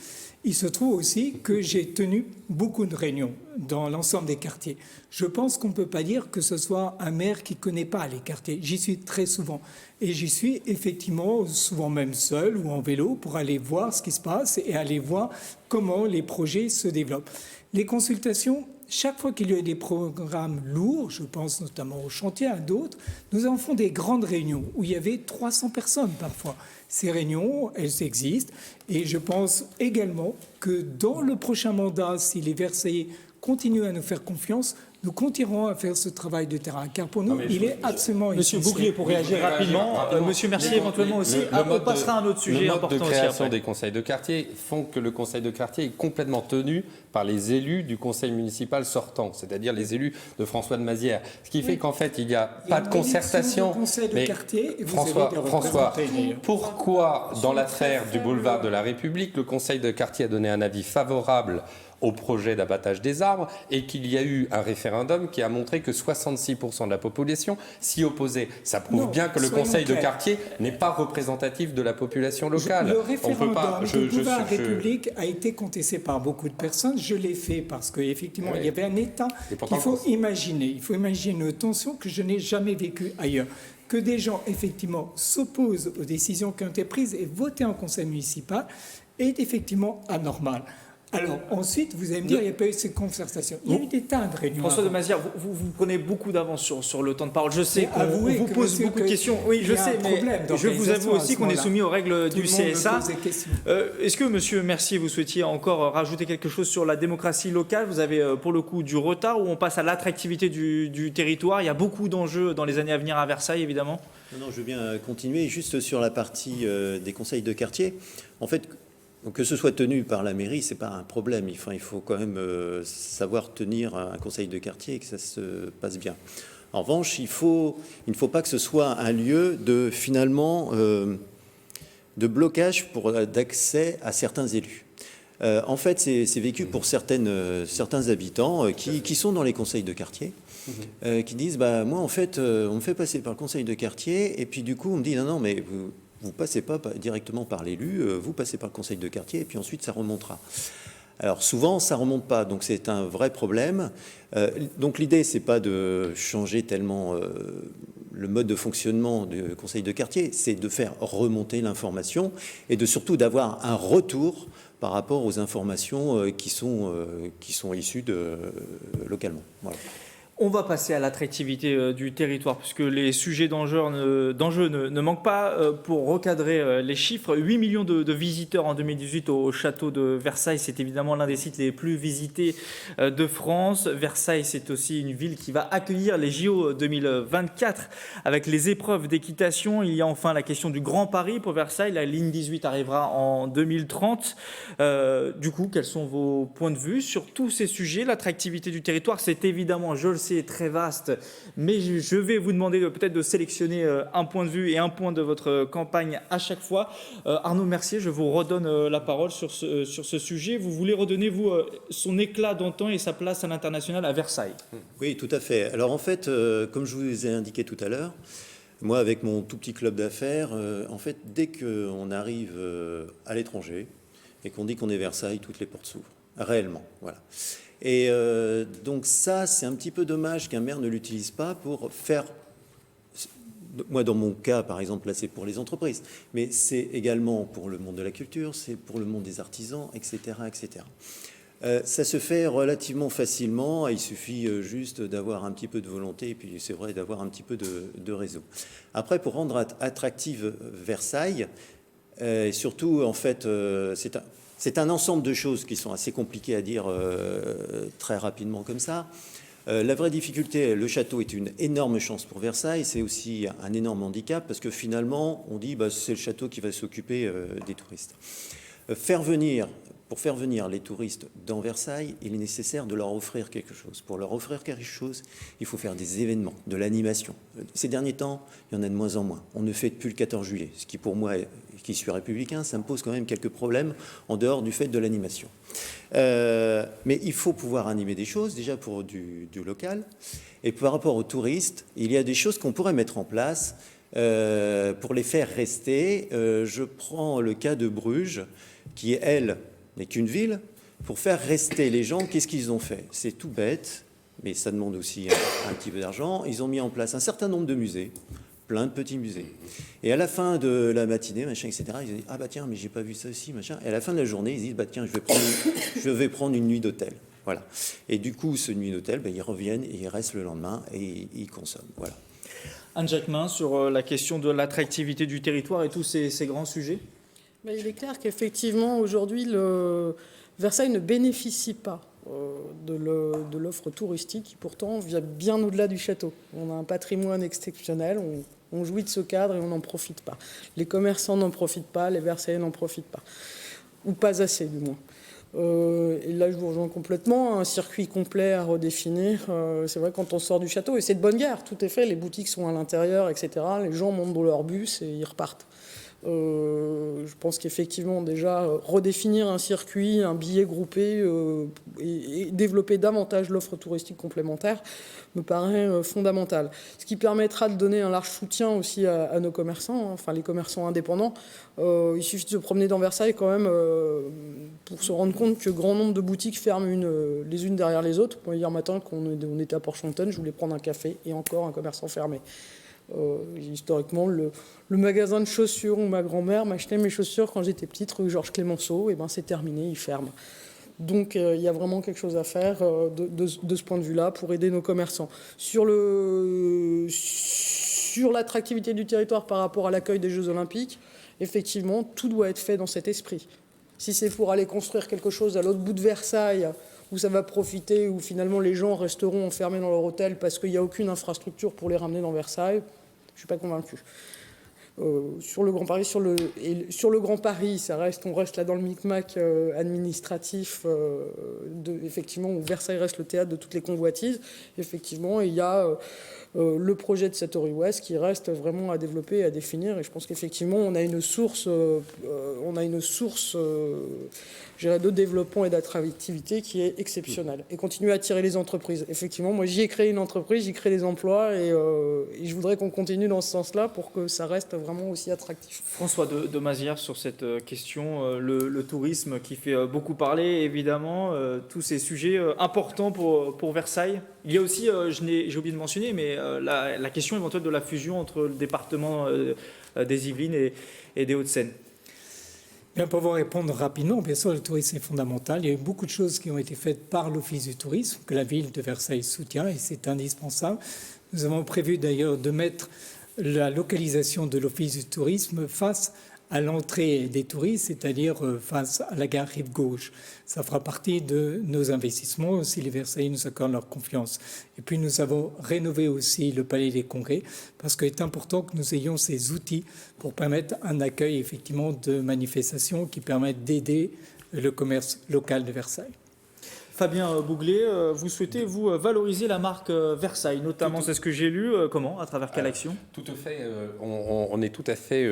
Il se trouve aussi que j'ai tenu beaucoup de réunions dans l'ensemble des quartiers. Je pense qu'on ne peut pas dire que ce soit un maire qui ne connaît pas les quartiers. J'y suis très souvent. Et j'y suis effectivement souvent même seul ou en vélo pour aller voir ce qui se passe et aller voir comment les projets se développent. Les consultations, chaque fois qu'il y a des programmes lourds, je pense notamment aux chantiers, à d'autres, nous en faisons des grandes réunions où il y avait 300 personnes parfois. Ces réunions, elles existent et je pense également que dans le prochain mandat, si les Versaillais continuent à nous faire confiance, nous continuerons à faire ce travail de terrain, car pour nous, il est absolument essentiel. Monsieur Bouclier, pour réagir rapidement. Monsieur Mercier, éventuellement aussi. On passera à un autre sujet important aussi. Le mode de création des conseils de quartier font que le conseil de quartier est complètement tenu par les élus du conseil municipal sortant, c'est-à-dire les élus de François de Mazières. Ce qui fait qu'en fait, il n'y a pas de concertation. Mais François, pourquoi, dans l'affaire du boulevard de la République, le conseil de quartier a donné un avis favorable au projet d'abattage des arbres et qu'il y a eu un référendum qui a montré que 66% de la population s'y opposait. Ça prouve bien que le conseil de quartier n'est pas représentatif de la population locale. Le référendum du boulevard de la République a été contesté par beaucoup de personnes. Je l'ai fait parce qu'effectivement, il y avait un état qu'il faut imaginer. Il faut imaginer une tension que je n'ai jamais vécue ailleurs. Que des gens, effectivement, s'opposent aux décisions qui ont été prises et voter en conseil municipal est effectivement anormal. Alors, ensuite, vous allez me dire, il n'y a pas eu ces concertations. Il y a eu des tas de réunions. François de Mazières, vous prenez beaucoup d'avance sur le temps de parole. Je sais qu'on vous pose beaucoup de questions. Oui, je sais, mais je vous avoue aussi qu'on est soumis aux règles du CSA. Est-ce que, Monsieur Mercier, vous souhaitiez encore rajouter quelque chose sur la démocratie locale? Vous avez, pour le coup, du retard ou on passe à l'attractivité du territoire? Il y a beaucoup d'enjeux dans les années à venir à Versailles, évidemment. Non, je veux bien continuer. Juste sur la partie des conseils de quartier. En fait, que ce soit tenu par la mairie, c'est pas un problème. Il faut quand même savoir tenir un conseil de quartier et que ça se passe bien. En revanche, il ne faut pas que ce soit un lieu de finalement de blocage d'accès à certains élus. En fait, c'est vécu pour certains habitants qui sont dans les conseils de quartier, qui disent moi en fait on me fait passer par le conseil de quartier et puis du coup on me dit non mais vous passez pas directement par l'élu, vous passez par le conseil de quartier et puis ensuite ça remontera. Alors souvent ça remonte pas, donc c'est un vrai problème. Donc l'idée c'est pas de changer tellement le mode de fonctionnement du conseil de quartier, c'est de faire remonter l'information et surtout d'avoir un retour par rapport aux informations qui sont issues localement. Voilà. On va passer à l'attractivité du territoire, puisque les sujets d'enjeu ne manquent pas. Pour recadrer les chiffres, 8 millions de visiteurs en 2018 au château de Versailles. C'est évidemment l'un des sites les plus visités de France. Versailles, c'est aussi une ville qui va accueillir les JO 2024 avec les épreuves d'équitation. Il y a enfin la question du Grand Paris pour Versailles. La ligne 18 arrivera en 2030. Du coup, quels sont vos points de vue sur tous ces sujets? L'attractivité du territoire, c'est évidemment, je le sais, très vaste, mais je vais vous demander peut-être de sélectionner un point de vue et un point de votre campagne à chaque fois. Arnaud Mercier, je vous redonne la parole sur ce sujet. Vous voulez redonner, vous, son éclat d'antan et sa place à l'international à Versailles? Oui, tout à fait. Alors en fait, comme je vous ai indiqué tout à l'heure, moi, avec mon tout petit club d'affaires, en fait, dès qu'on arrive à l'étranger et qu'on dit qu'on est Versailles, toutes les portes s'ouvrent, réellement, voilà. Et donc ça, c'est un petit peu dommage qu'un maire ne l'utilise pas pour faire... Moi, dans mon cas, par exemple, là, c'est pour les entreprises, mais c'est également pour le monde de la culture, c'est pour le monde des artisans, etc., etc. Ça se fait relativement facilement, il suffit juste d'avoir un petit peu de volonté et puis c'est vrai d'avoir un petit peu de réseau. Après, pour rendre attractive Versailles, et surtout, en fait, c'est un ensemble de choses qui sont assez compliquées à dire très rapidement comme ça. La vraie difficulté, le château est une énorme chance pour Versailles, c'est aussi un énorme handicap parce que finalement, on dit c'est le château qui va s'occuper des touristes. Pour faire venir les touristes dans Versailles, il est nécessaire de leur offrir quelque chose. Pour leur offrir quelque chose, il faut faire des événements, de l'animation. Ces derniers temps, il y en a de moins en moins. On ne fait plus le 14 juillet, ce qui pour moi, qui suis républicain, ça me pose quand même quelques problèmes en dehors du fait de l'animation. Mais il faut pouvoir animer des choses, déjà pour du local. Et par rapport aux touristes, il y a des choses qu'on pourrait mettre en place pour les faire rester. Je prends le cas de Bruges, qui, elle, n'est qu'une ville. Pour faire rester les gens, qu'est-ce qu'ils ont fait? C'est tout bête, mais ça demande aussi un petit peu d'argent. Ils ont mis en place un certain nombre de musées, plein de petits musées. Et à la fin de la matinée, machin, etc., ils disent ah bah tiens, mais j'ai pas vu ça aussi, machin. Et à la fin de la journée, ils disent bah tiens, je vais prendre une nuit d'hôtel. Voilà. Et du coup, ce nuit d'hôtel, ils reviennent et ils restent le lendemain et ils consomment. Voilà. Anne Jacquemin, sur la question de l'attractivité du territoire et tous ces grands sujets. Il est clair qu'effectivement, aujourd'hui, Versailles ne bénéficie pas de l'offre touristique qui, pourtant, vient bien au-delà du château. On a un patrimoine exceptionnel, on jouit de ce cadre et on n'en profite pas. Les commerçants n'en profitent pas, les Versaillais n'en profitent pas. Ou pas assez, du moins. Et là, je vous rejoins complètement. Un circuit complet à redéfinir. C'est vrai, quand on sort du château, et c'est de bonne guerre, tout est fait, les boutiques sont à l'intérieur, etc. Les gens montent dans leur bus et ils repartent. Je pense qu'effectivement, déjà, redéfinir un circuit, un billet groupé et développer davantage l'offre touristique complémentaire me paraît fondamental. Ce qui permettra de donner un large soutien aussi à nos commerçants, enfin les commerçants indépendants. Il suffit de se promener dans Versailles quand même pour se rendre compte que grand nombre de boutiques ferment les unes derrière les autres. Hier matin, quand on était à Portchampton, je voulais prendre un café et encore un commerçant fermé. Historiquement, le magasin de chaussures où ma grand-mère m'achetait mes chaussures quand j'étais petite, rue Georges Clémenceau, et c'est terminé, il ferme. Donc il y a vraiment quelque chose à faire de ce point de vue-là pour aider nos commerçants. Sur l'attractivité du territoire par rapport à l'accueil des Jeux Olympiques, effectivement, tout doit être fait dans cet esprit. Si c'est pour aller construire quelque chose à l'autre bout de Versailles, où ça va profiter, où finalement les gens resteront enfermés dans leur hôtel parce qu'il n'y a aucune infrastructure pour les ramener dans Versailles, je ne suis pas convaincu. Sur le Grand Paris, sur le Grand Paris, on reste là dans le micmac administratif, effectivement, où Versailles reste le théâtre de toutes les convoitises. Effectivement, il y a le projet de Satori West qui reste vraiment à développer et à définir. Et je pense qu'effectivement, on a une source de développement et d'attractivité qui est exceptionnelle. Et continuer à attirer les entreprises. Effectivement, moi, j'y ai créé une entreprise, j'y crée des emplois et je voudrais qu'on continue dans ce sens-là pour que ça reste vraiment aussi attractif. François de Mazières, sur cette question, le tourisme qui fait beaucoup parler, évidemment, tous ces sujets importants pour Versailles. Il y a aussi, j'ai oublié de mentionner, mais la question éventuelle de la fusion entre le département des Yvelines et des Hauts-de-Seine. Bien, pour vous répondre rapidement, bien sûr, le tourisme est fondamental. Il y a eu beaucoup de choses qui ont été faites par l'Office du tourisme, que la ville de Versailles soutient, et c'est indispensable. Nous avons prévu d'ailleurs de mettre la localisation de l'Office du tourisme face à l'entrée des touristes, c'est-à-dire face à la gare rive gauche. Ça fera partie de nos investissements si les Versaillais nous accordent leur confiance. Et puis nous avons rénové aussi le Palais des Congrès parce qu'il est important que nous ayons ces outils pour permettre un accueil effectivement de manifestations qui permettent d'aider le commerce local de Versailles. Fabien Bouglet, vous souhaitez vous valoriser la marque Versailles, notamment, c'est ce que j'ai lu, comment, à travers quelle action? Tout à fait, on est tout à fait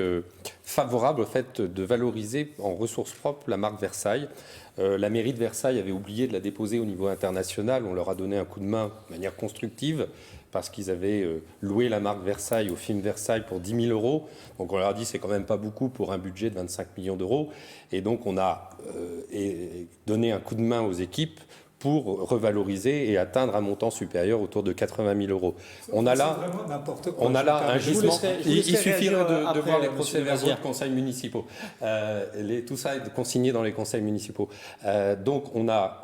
favorable au fait de valoriser en ressources propres la marque Versailles. La mairie de Versailles avait oublié de la déposer au niveau international, on leur a donné un coup de main de manière constructive parce qu'ils avaient loué la marque Versailles au film Versailles pour 10 000 €. Donc on leur a dit c'est quand même pas beaucoup pour un budget de 25 millions d'euros. Et donc on a donné un coup de main aux équipes pour revaloriser et atteindre un montant supérieur autour de 80 000 €. On a là un gisement. Il suffirait de voir les procès-verbaux de conseils municipaux. Tout ça est consigné dans les conseils municipaux. Donc on a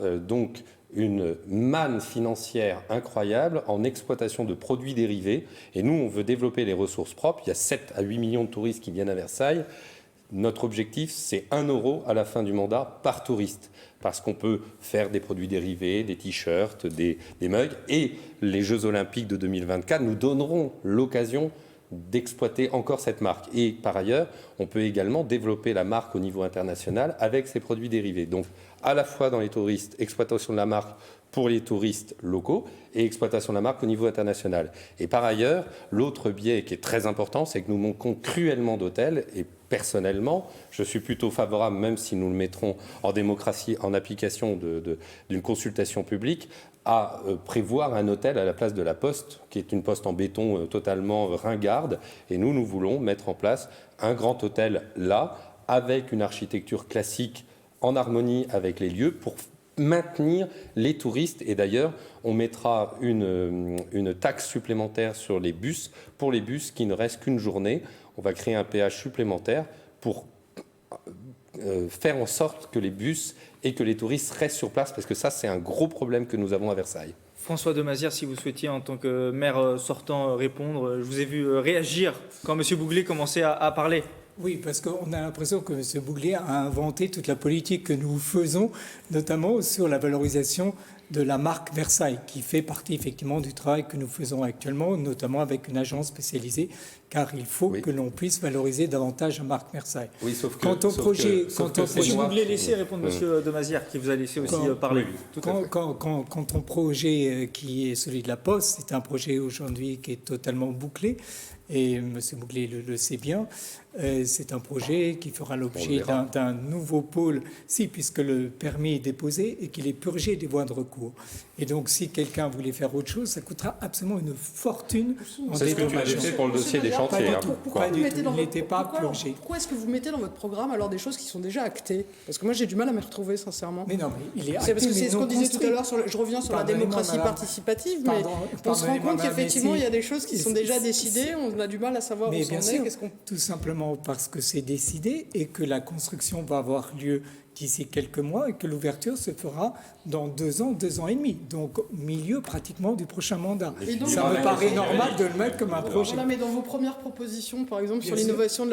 une manne financière incroyable en exploitation de produits dérivés. Et nous, on veut développer les ressources propres. Il y a 7 à 8 millions de touristes qui viennent à Versailles. Notre objectif, c'est 1 € à la fin du mandat par touriste. Parce qu'on peut faire des produits dérivés, des t-shirts, des mugs. Et les Jeux Olympiques de 2024 nous donneront l'occasion d'exploiter encore cette marque. Et par ailleurs, on peut également développer la marque au niveau international avec ces produits dérivés. Donc, à la fois dans les touristes, exploitation de la marque pour les touristes locaux et exploitation de la marque au niveau international. Et par ailleurs, l'autre biais qui est très important, c'est que nous manquons cruellement d'hôtels et personnellement, je suis plutôt favorable, même si nous le mettrons en démocratie, en application d'une consultation publique, à prévoir un hôtel à la place de la Poste, qui est une poste en béton totalement ringarde. Et nous voulons mettre en place un grand hôtel là, avec une architecture classique en harmonie avec les lieux, pour maintenir les touristes. Et d'ailleurs, on mettra une taxe supplémentaire sur les bus, pour les bus qui ne restent qu'une journée. On va créer un péage supplémentaire pour faire en sorte que les bus et que les touristes restent sur place, parce que ça, c'est un gros problème que nous avons à Versailles. François Demazière, si vous souhaitiez, en tant que maire sortant, répondre, je vous ai vu réagir quand M. Bouglet commençait à parler. Oui, parce qu'on a l'impression que M. Bouglet a inventé toute la politique que nous faisons, notamment sur la valorisation de la marque Versailles, qui fait partie effectivement du travail que nous faisons actuellement, notamment avec une agence spécialisée, car il faut que l'on puisse valoriser davantage la marque Versailles. Oui, sauf que... Quant au projet... Je voulais laisser répondre M. Demazière, qui vous a laissé aussi parler. Quant au projet qui est celui de la Poste, c'est un projet aujourd'hui qui est totalement bouclé, et M. Bouglet le sait bien. C'est un projet qui fera l'objet d'un nouveau pôle, puisque le permis est déposé et qu'il est purgé des voies de recours. Et donc, si quelqu'un voulait faire autre chose, ça coûtera absolument une fortune. C'est ce que tu avais fait pour le dossier des chantiers. Pourquoi est-ce que vous mettez dans votre programme alors des choses qui sont déjà actées? Parce que moi, j'ai du mal à me retrouver, sincèrement. Mais non, mais il est acté. C'est parce que c'est ce qu'on disait tout à l'heure, je reviens sur la démocratie participative, mais on se rend compte qu'effectivement, il y a des choses qui sont déjà décidées, on a du mal à savoir où on en est. Tout simplement parce que c'est décidé et que la construction va avoir lieu d'ici quelques mois et que l'ouverture se fera dans 2 ans, 2 ans et demi, donc au milieu pratiquement du prochain mandat. Donc, ça me paraît normal de le mettre comme un projet. Voilà, mais dans vos premières propositions, par exemple, sur l'innovation,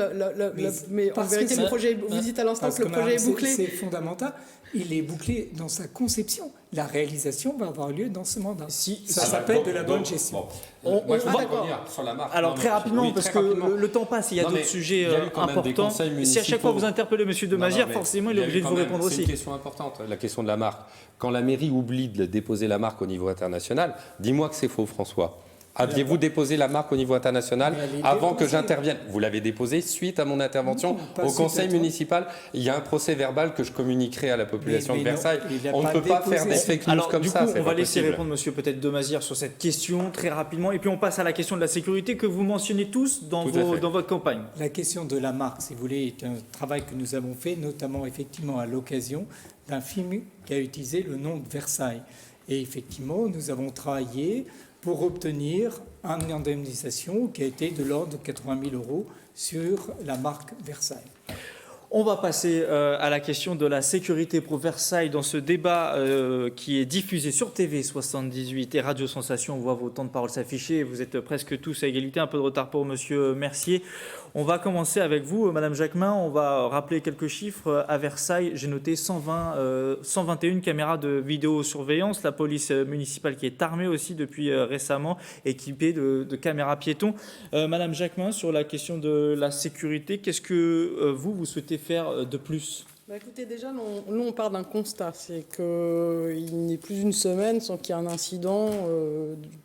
mais en vérité, le projet, vous dites à l'instant que le projet est bouclé. C'est fondamental. Il est bouclé dans sa conception. La réalisation va avoir lieu dans ce mandat. Ça s'appelle de la bonne gestion. Moi, je vais revenir sur la marque. Alors, très rapidement, parce que le temps passe, il y a d'autres sujets importants. Si à chaque fois vous interpellez M. Demazière, forcément, il est obligé de vous répondre aussi. C'est une question importante, la question de la marque. Quand la mairie oublie de déposer la marque au niveau international, dis-moi que c'est faux, François. Aviez-vous déposé la marque au niveau international avant que j'intervienne? Vous l'avez déposée suite à mon intervention au conseil municipal. Il y a un procès verbal que je communiquerai à la population de Versailles. On ne peut pas faire des fake news comme ça. On va laisser répondre M. peut-être Demazière sur cette question très rapidement. Et puis on passe à la question de la sécurité que vous mentionnez tous dans votre campagne. La question de la marque, si vous voulez, est un travail que nous avons fait, notamment effectivement à l'occasion d'un film qui a utilisé le nom de Versailles. Et effectivement, nous avons travaillé pour obtenir une indemnisation qui a été de l'ordre de 80 000 € sur la marque Versailles. On va passer à la question de la sécurité pour Versailles dans ce débat qui est diffusé sur TV 78 et Radio Sensation. On voit vos temps de parole s'afficher. Vous êtes presque tous à égalité. Un peu de retard pour Monsieur Mercier. On va commencer avec vous, Madame Jacquemin. On va rappeler quelques chiffres. À Versailles, j'ai noté 121 caméras de vidéosurveillance. La police municipale qui est armée aussi depuis récemment, équipée de caméras piétons. Madame Jacquemin, sur la question de la sécurité, qu'est-ce que vous souhaitez faire de plus? Écoutez, déjà, nous, on part d'un constat, c'est qu'il n'est plus d'une semaine sans qu'il y ait un incident,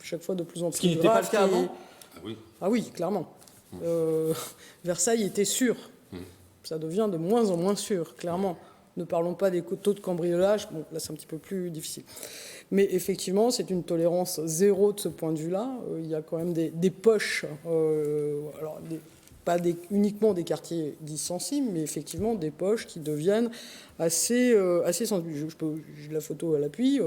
chaque fois de plus en plus grave. Ce qui n'était pas le cas avant. Ah oui, clairement. Versailles était sûr. Ça devient de moins en moins sûr, clairement. Ne parlons pas des taux de cambriolage, bon, là c'est un petit peu plus difficile. Mais effectivement, c'est une tolérance zéro de ce point de vue-là. Il y a quand même des poches, pas uniquement des quartiers dits sensibles, mais effectivement des poches qui deviennent assez sensibles. J'ai la photo à l'appui.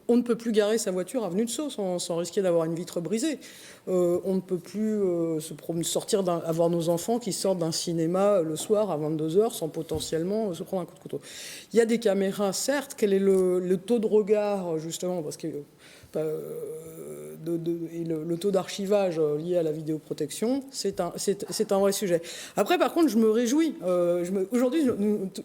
On ne peut plus garer sa voiture avenue de Sceaux sans risquer d'avoir une vitre brisée. On ne peut plus avoir nos enfants qui sortent d'un cinéma le soir à 22h sans potentiellement se prendre un coup de couteau. Il y a des caméras, certes. Quel est le taux de regard, justement, parce que et le taux d'archivage lié à la vidéoprotection, c'est un vrai sujet. Après, par contre, je me réjouis. Aujourd'hui,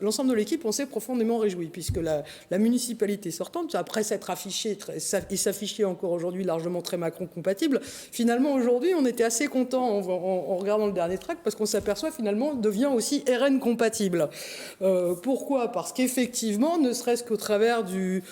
l'ensemble de l'équipe, on s'est profondément réjoui, puisque la municipalité sortante, après s'être affichée, et s'afficher encore aujourd'hui largement très Macron-compatible, finalement, aujourd'hui, on était assez contents en regardant le dernier tract, parce qu'on s'aperçoit, finalement, devient aussi RN-compatible. Pourquoi ? Parce qu'effectivement, ne serait-ce qu'au travers du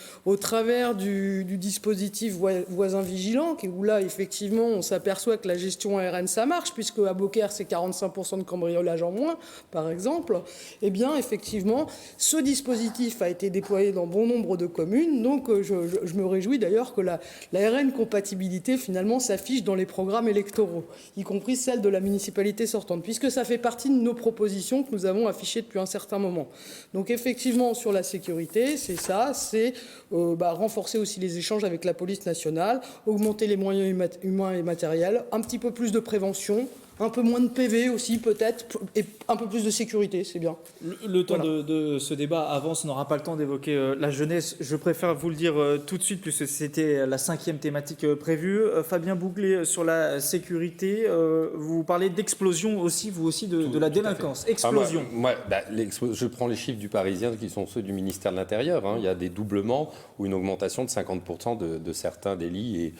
dispositif voisin vigilant, où là, effectivement, on s'aperçoit que la gestion RN, ça marche, puisque à Beaucaire, c'est 45% de cambriolage en moins, par exemple. Eh bien, effectivement, ce dispositif a été déployé dans bon nombre de communes. Donc, je me réjouis d'ailleurs que la RN-compatibilité, finalement, s'affiche dans les programmes électoraux, y compris celle de la municipalité sortante, puisque ça fait partie de nos propositions que nous avons affichées depuis un certain moment. Donc, effectivement, sur la sécurité, c'est ça, c'est renforcer aussi les échanges avec la police nationale, augmenter les moyens humains et matériels, un petit peu plus de prévention, un peu moins de PV aussi peut-être, et un peu plus de sécurité, c'est bien. Le temps de ce débat avance, on n'aura pas le temps d'évoquer la jeunesse. Je préfère vous le dire tout de suite, puisque c'était la 5e thématique prévue. Fabien Bouglet, sur la sécurité, vous parlez d'explosion aussi, vous aussi, de la délinquance. Explosion. Je prends les chiffres du Parisien, qui sont ceux du ministère de l'Intérieur. Il y a des doublements ou une augmentation de 50% de certains délits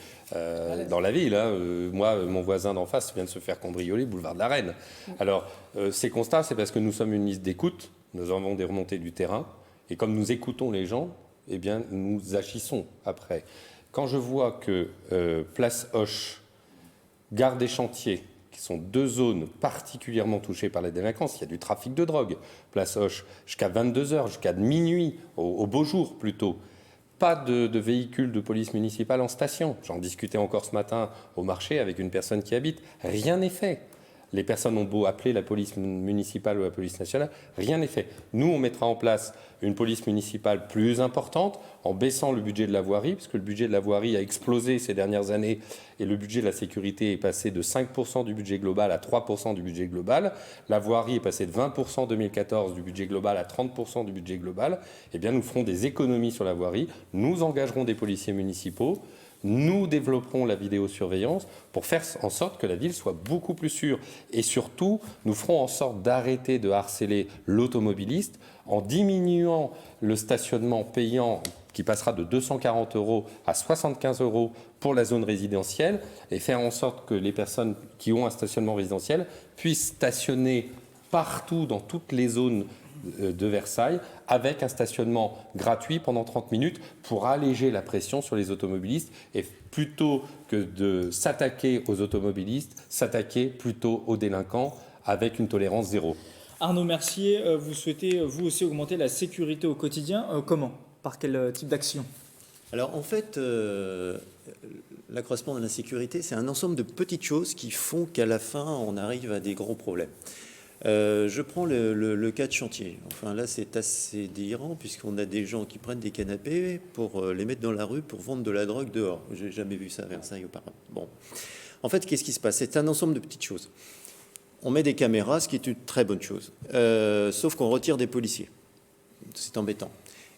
dans la ville. Moi, mon voisin d'en face vient de se faire cambrioler boulevard de la Reine. Alors, ces constats, c'est parce que nous sommes une liste d'écoute, nous avons des remontées du terrain, et comme nous écoutons les gens, eh bien, nous agissons après. Quand je vois que Place Hoche, Gare des Chantiers, qui sont deux zones particulièrement touchées par la délinquance, il y a du trafic de drogue, Place Hoche, jusqu'à 22h, jusqu'à minuit, au beau jour plutôt, pas de véhicules de police municipale en station. J'en discutais encore ce matin au marché avec une personne qui habite. Rien n'est fait. Les personnes ont beau appeler la police municipale ou la police nationale, rien n'est fait. Nous, on mettra en place une police municipale plus importante en baissant le budget de la voirie, parce que le budget de la voirie a explosé ces dernières années et le budget de la sécurité est passé de 5% du budget global à 3% du budget global. La voirie est passée de 20% en 2014 du budget global à 30% du budget global. Eh bien, nous ferons des économies sur la voirie. Nous engagerons des policiers municipaux. Nous développerons la vidéosurveillance pour faire en sorte que la ville soit beaucoup plus sûre. Et surtout, nous ferons en sorte d'arrêter de harceler l'automobiliste en diminuant le stationnement payant qui passera de 240 € à 75 € pour la zone résidentielle et faire en sorte que les personnes qui ont un stationnement résidentiel puissent stationner partout dans toutes les zones de Versailles avec un stationnement gratuit pendant 30 minutes pour alléger la pression sur les automobilistes et plutôt que de s'attaquer aux automobilistes, s'attaquer plutôt aux délinquants avec une tolérance zéro. Arnaud Mercier, vous souhaitez vous aussi augmenter la sécurité au quotidien. Comment ? Par quel type d'action ? Alors en fait, l'accroissement de la sécurité, c'est un ensemble de petites choses qui font qu'à la fin, on arrive à des gros problèmes. Je prends le cas de chantier. Enfin là, c'est assez délirant puisqu'on a des gens qui prennent des canapés pour les mettre dans la rue pour vendre de la drogue dehors. J'ai jamais vu ça à Versailles auparavant. Bon, en fait, qu'est-ce qui se passe? C'est un ensemble de petites choses. On met des caméras, ce qui est une très bonne chose. Sauf qu'on retire des policiers. C'est embêtant.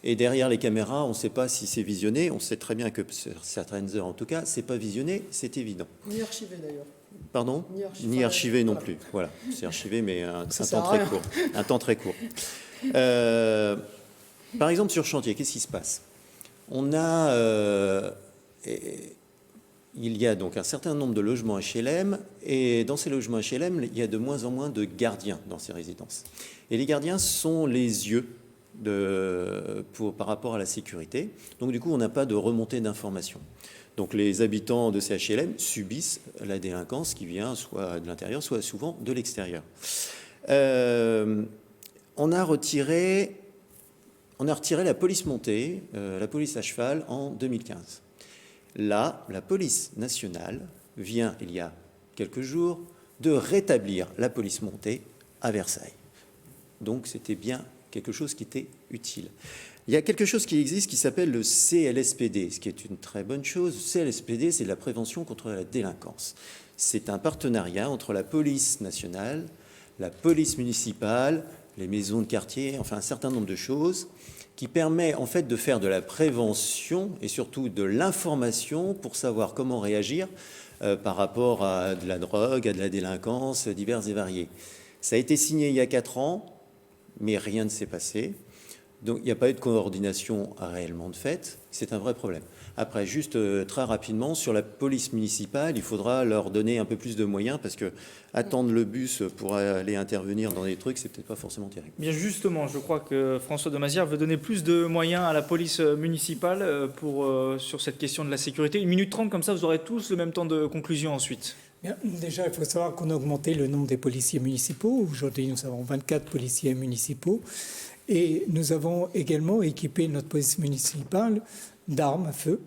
Et derrière les caméras, on ne sait pas si c'est visionné. On sait très bien que certaines heures, en tout cas, c'est pas visionné, c'est évident. Ni archivé d'ailleurs. Pardon? Ni archivé non plus. Voilà, c'est archivé, mais un temps très court. Un temps très court. Par exemple, sur chantier, qu'est-ce qui se passe? On a, il y a donc un certain nombre de logements HLM, et dans ces logements HLM, il y a de moins en moins de gardiens dans ces résidences. Et les gardiens sont les yeux par rapport à la sécurité. Donc du coup, on n'a pas de remontée d'informations. Donc les habitants de ces HLM subissent la délinquance qui vient soit de l'intérieur, soit souvent de l'extérieur. On a retiré la police montée, la police à cheval en 2015. Là, la police nationale vient, il y a quelques jours, de rétablir la police montée à Versailles. Donc c'était bien quelque chose qui était utile. Il y a quelque chose qui existe qui s'appelle le CLSPD, ce qui est une très bonne chose. Le CLSPD, c'est la prévention contre la délinquance. C'est un partenariat entre la police nationale, la police municipale, les maisons de quartier, enfin un certain nombre de choses, qui permet en fait de faire de la prévention et surtout de l'information pour savoir comment réagir par rapport à de la drogue, à de la délinquance diverses et variées. Ça a été signé il y a 4 ans, mais rien ne s'est passé. Donc il n'y a pas eu de coordination réellement de fait, c'est un vrai problème. Après, juste très rapidement, sur la police municipale, il faudra leur donner un peu plus de moyens parce que attendre le bus pour aller intervenir dans des trucs, c'est peut-être pas forcément terrible. Bien justement, je crois que François de Mazières veut donner plus de moyens à la police municipale sur cette question de la sécurité. 1 minute 30, comme ça vous aurez tous le même temps de conclusion ensuite. Bien, déjà, il faut savoir qu'on a augmenté le nombre des policiers municipaux. Aujourd'hui, nous avons 24 policiers municipaux. Et nous avons également équipé notre police municipale d'armes à feu.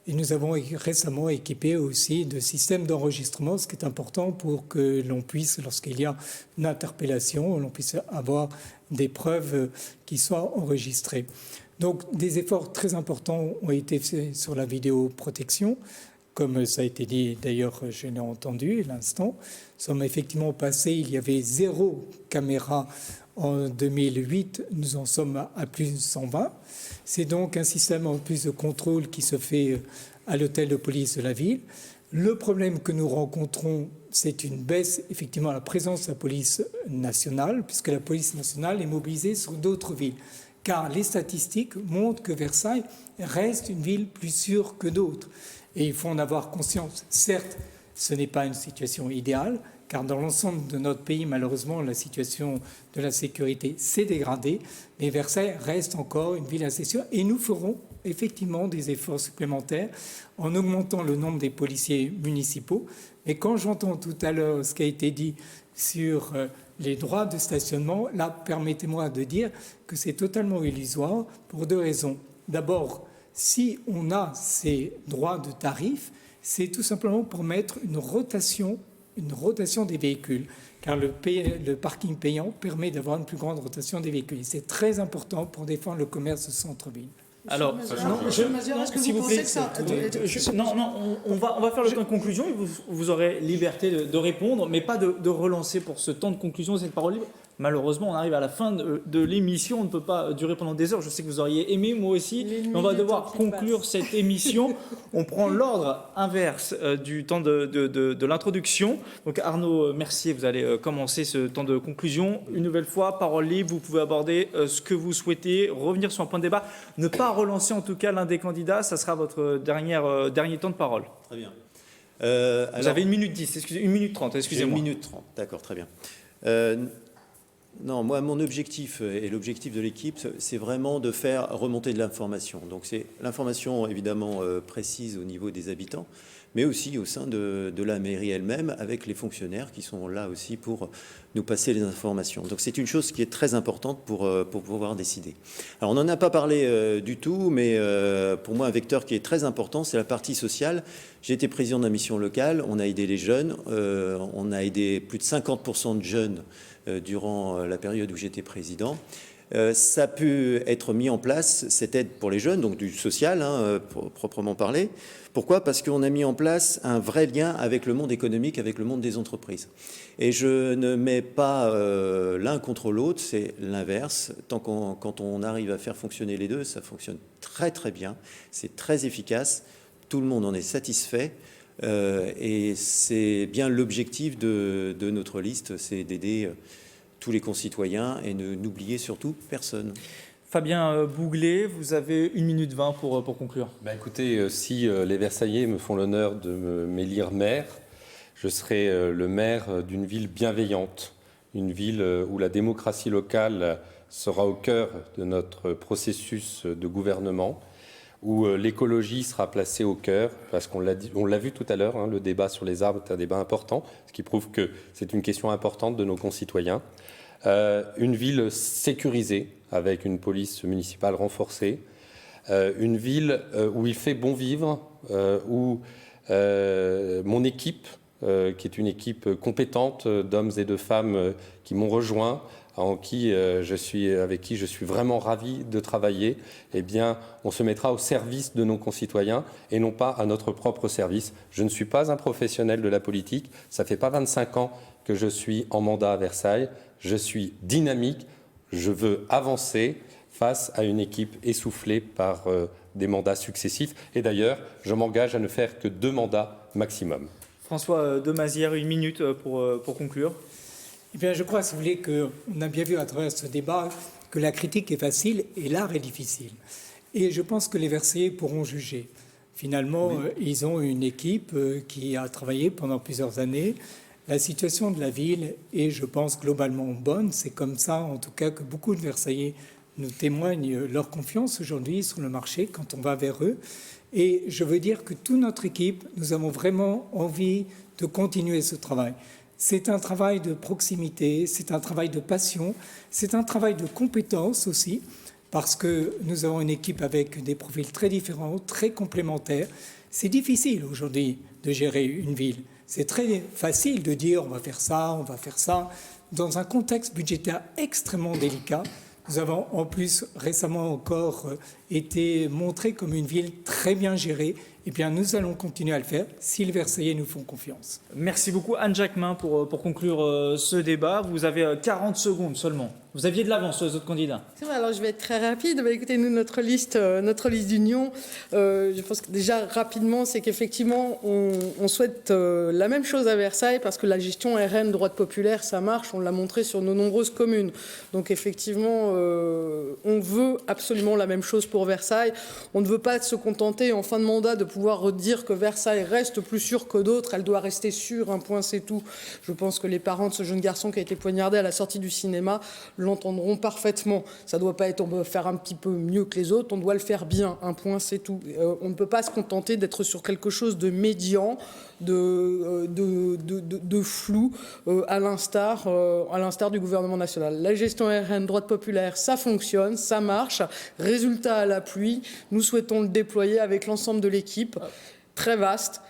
Et nous avons récemment équipé aussi de systèmes d'enregistrement, ce qui est important pour que l'on puisse, lorsqu'il y a une interpellation, l'on puisse avoir des preuves qui soient enregistrées. Donc des efforts très importants ont été faits sur la vidéoprotection. Comme ça a été dit, d'ailleurs, je l'ai entendu à l'instant. Nous sommes effectivement passés, il y avait 0 caméra en 2008, nous en sommes à plus de 120. C'est donc un système en plus de contrôle qui se fait à l'hôtel de police de la ville. Le problème que nous rencontrons, c'est une baisse, effectivement, à la présence de la police nationale, puisque la police nationale est mobilisée sur d'autres villes. Car les statistiques montrent que Versailles reste une ville plus sûre que d'autres. Et il faut en avoir conscience. Certes, ce n'est pas une situation idéale, car dans l'ensemble de notre pays, malheureusement, la situation de la sécurité s'est dégradée, mais Versailles reste encore une ville assez sûre, et nous ferons effectivement des efforts supplémentaires en augmentant le nombre des policiers municipaux. Mais quand j'entends tout à l'heure ce qui a été dit sur les droits de stationnement, là, permettez-moi de dire que c'est totalement illusoire pour 2 raisons. D'abord, si on a ces droits de tarif, c'est tout simplement pour mettre une rotation des véhicules, car le parking payant permet d'avoir une plus grande rotation des véhicules. Et c'est très important pour défendre le commerce de centre-ville. Alors, est-ce que s'il vous vous plaît, pensez que ça... on va faire le temps de conclusion et vous aurez liberté de répondre, mais pas de relancer pour ce temps de conclusion cette parole libre. Malheureusement, on arrive à la fin de l'émission, on ne peut pas durer pendant des heures. Je sais que vous auriez aimé, moi aussi, mais on va devoir conclure cette émission. On prend l'ordre inverse du temps de l'introduction. Donc Arnaud Mercier, vous allez commencer ce temps de conclusion. Une nouvelle fois, parole libre, vous pouvez aborder ce que vous souhaitez, revenir sur un point de débat, ne pas relancer en tout cas l'un des candidats, ça sera votre dernier temps de parole. Très bien. Vous avez 1 minute 10, 1 minute 30, excusez-moi. 1 minute 30, d'accord, très bien. Non, moi, mon objectif et l'objectif de l'équipe, c'est vraiment de faire remonter de l'information. Donc, c'est l'information, évidemment, précise au niveau des habitants, mais aussi au sein de la mairie elle-même, avec les fonctionnaires qui sont là aussi pour nous passer les informations. Donc c'est une chose qui est très importante pour pouvoir décider. Alors on n'en a pas parlé du tout, mais pour moi un vecteur qui est très important, c'est la partie sociale. J'ai été président de la mission locale, on a aidé les jeunes, on a aidé plus de 50% de jeunes durant la période où j'étais président. Ça a pu être mis en place, cette aide pour les jeunes, donc du social, proprement parler. Pourquoi ? Parce qu'on a mis en place un vrai lien avec le monde économique, avec le monde des entreprises. Et je ne mets pas l'un contre l'autre, c'est l'inverse. Quand on arrive à faire fonctionner les deux, ça fonctionne très très bien, c'est très efficace, tout le monde en est satisfait. Et c'est bien l'objectif de notre liste, c'est d'aider tous les concitoyens et ne n'oublier surtout personne. Fabien Bouglet, vous avez 1 minute 20 pour conclure. Écoutez, si les Versaillais me font l'honneur de m'élire maire, je serai le maire d'une ville bienveillante, une ville où la démocratie locale sera au cœur de notre processus de gouvernement, où l'écologie sera placée au cœur, parce qu'on l'a vu tout à l'heure, le débat sur les arbres est un débat important, ce qui prouve que c'est une question importante de nos concitoyens. Une ville sécurisée, avec une police municipale renforcée, une ville où il fait bon vivre, où mon équipe, qui est une équipe compétente d'hommes et de femmes qui m'ont rejoint, avec qui je suis vraiment ravi de travailler, eh bien, on se mettra au service de nos concitoyens et non pas à notre propre service. Je ne suis pas un professionnel de la politique, ça ne fait pas 25 ans que je suis en mandat à Versailles, je suis dynamique, je veux avancer face à une équipe essoufflée par des mandats successifs. Et d'ailleurs, je m'engage à ne faire que 2 mandats maximum. François Demazière, 1 minute pour conclure. Eh bien, je crois, si vous voulez, qu'on a bien vu à travers ce débat que la critique est facile et l'art est difficile. Et je pense que les Versaillais pourront juger. Finalement, oui. Ils ont une équipe qui a travaillé pendant plusieurs années. La situation de la ville est, je pense, globalement bonne. C'est comme ça, en tout cas, que beaucoup de Versaillais nous témoignent leur confiance aujourd'hui sur le marché quand on va vers eux. Et je veux dire que toute notre équipe, nous avons vraiment envie de continuer ce travail. C'est un travail de proximité, c'est un travail de passion, c'est un travail de compétence aussi, parce que nous avons une équipe avec des profils très différents, très complémentaires. C'est difficile aujourd'hui de gérer une ville. C'est très facile de dire on va faire ça, dans un contexte budgétaire extrêmement délicat. Nous avons en plus récemment encore été montrés comme une ville très bien gérée. Eh bien, nous allons continuer à le faire si les Versaillais nous font confiance. Merci beaucoup Anne Jacquemin pour conclure ce débat. Vous avez 40 secondes seulement. Vous aviez de l'avance sur les autres candidats. C'est vrai, alors je vais être très rapide. Écoutez, nous, notre liste d'union, je pense que déjà rapidement, c'est qu'effectivement, on souhaite la même chose à Versailles parce que la gestion RN, droite populaire, ça marche. On l'a montré sur nos nombreuses communes. Donc effectivement, on veut absolument la même chose pour Versailles. On ne veut pas se contenter en fin de mandat de pouvoir redire que Versailles reste plus sûre que d'autres. Elle doit rester sûre, un point c'est tout. Je pense que les parents de ce jeune garçon qui a été poignardé à la sortie du cinéma l'entendront parfaitement. Ça ne doit pas être on doit faire un petit peu mieux que les autres, on doit le faire bien, un point c'est tout. On ne peut pas se contenter d'être sur quelque chose de médian, de flou, à l'instar du gouvernement national. La gestion RN, droite populaire, ça fonctionne, ça marche. Résultat à l'appui, nous souhaitons le déployer avec l'ensemble de l'équipe, très vaste.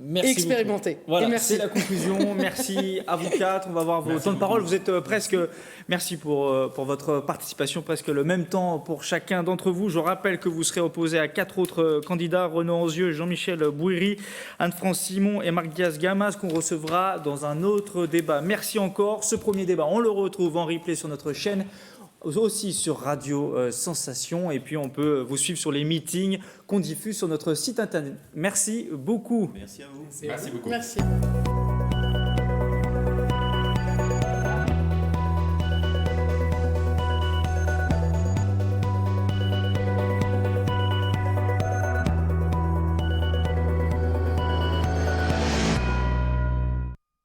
Merci expérimenté. Voilà, merci. C'est la conclusion. Merci à vous 4. On va voir vos temps de parole. Vous êtes presque... Merci pour votre participation. Presque le même temps pour chacun d'entre vous. Je rappelle que vous serez opposé à 4 autres candidats. Renaud Anzieux, Jean-Michel Bouiri, Anne-France Simon et Marc Diaz-Gamas, qu'on recevra dans un autre débat. Merci encore. Ce premier débat, on le retrouve en replay sur notre chaîne, aussi sur Radio Sensation, et puis on peut vous suivre sur les meetings qu'on diffuse sur notre site internet. Merci beaucoup. Merci à vous. Merci beaucoup. Merci.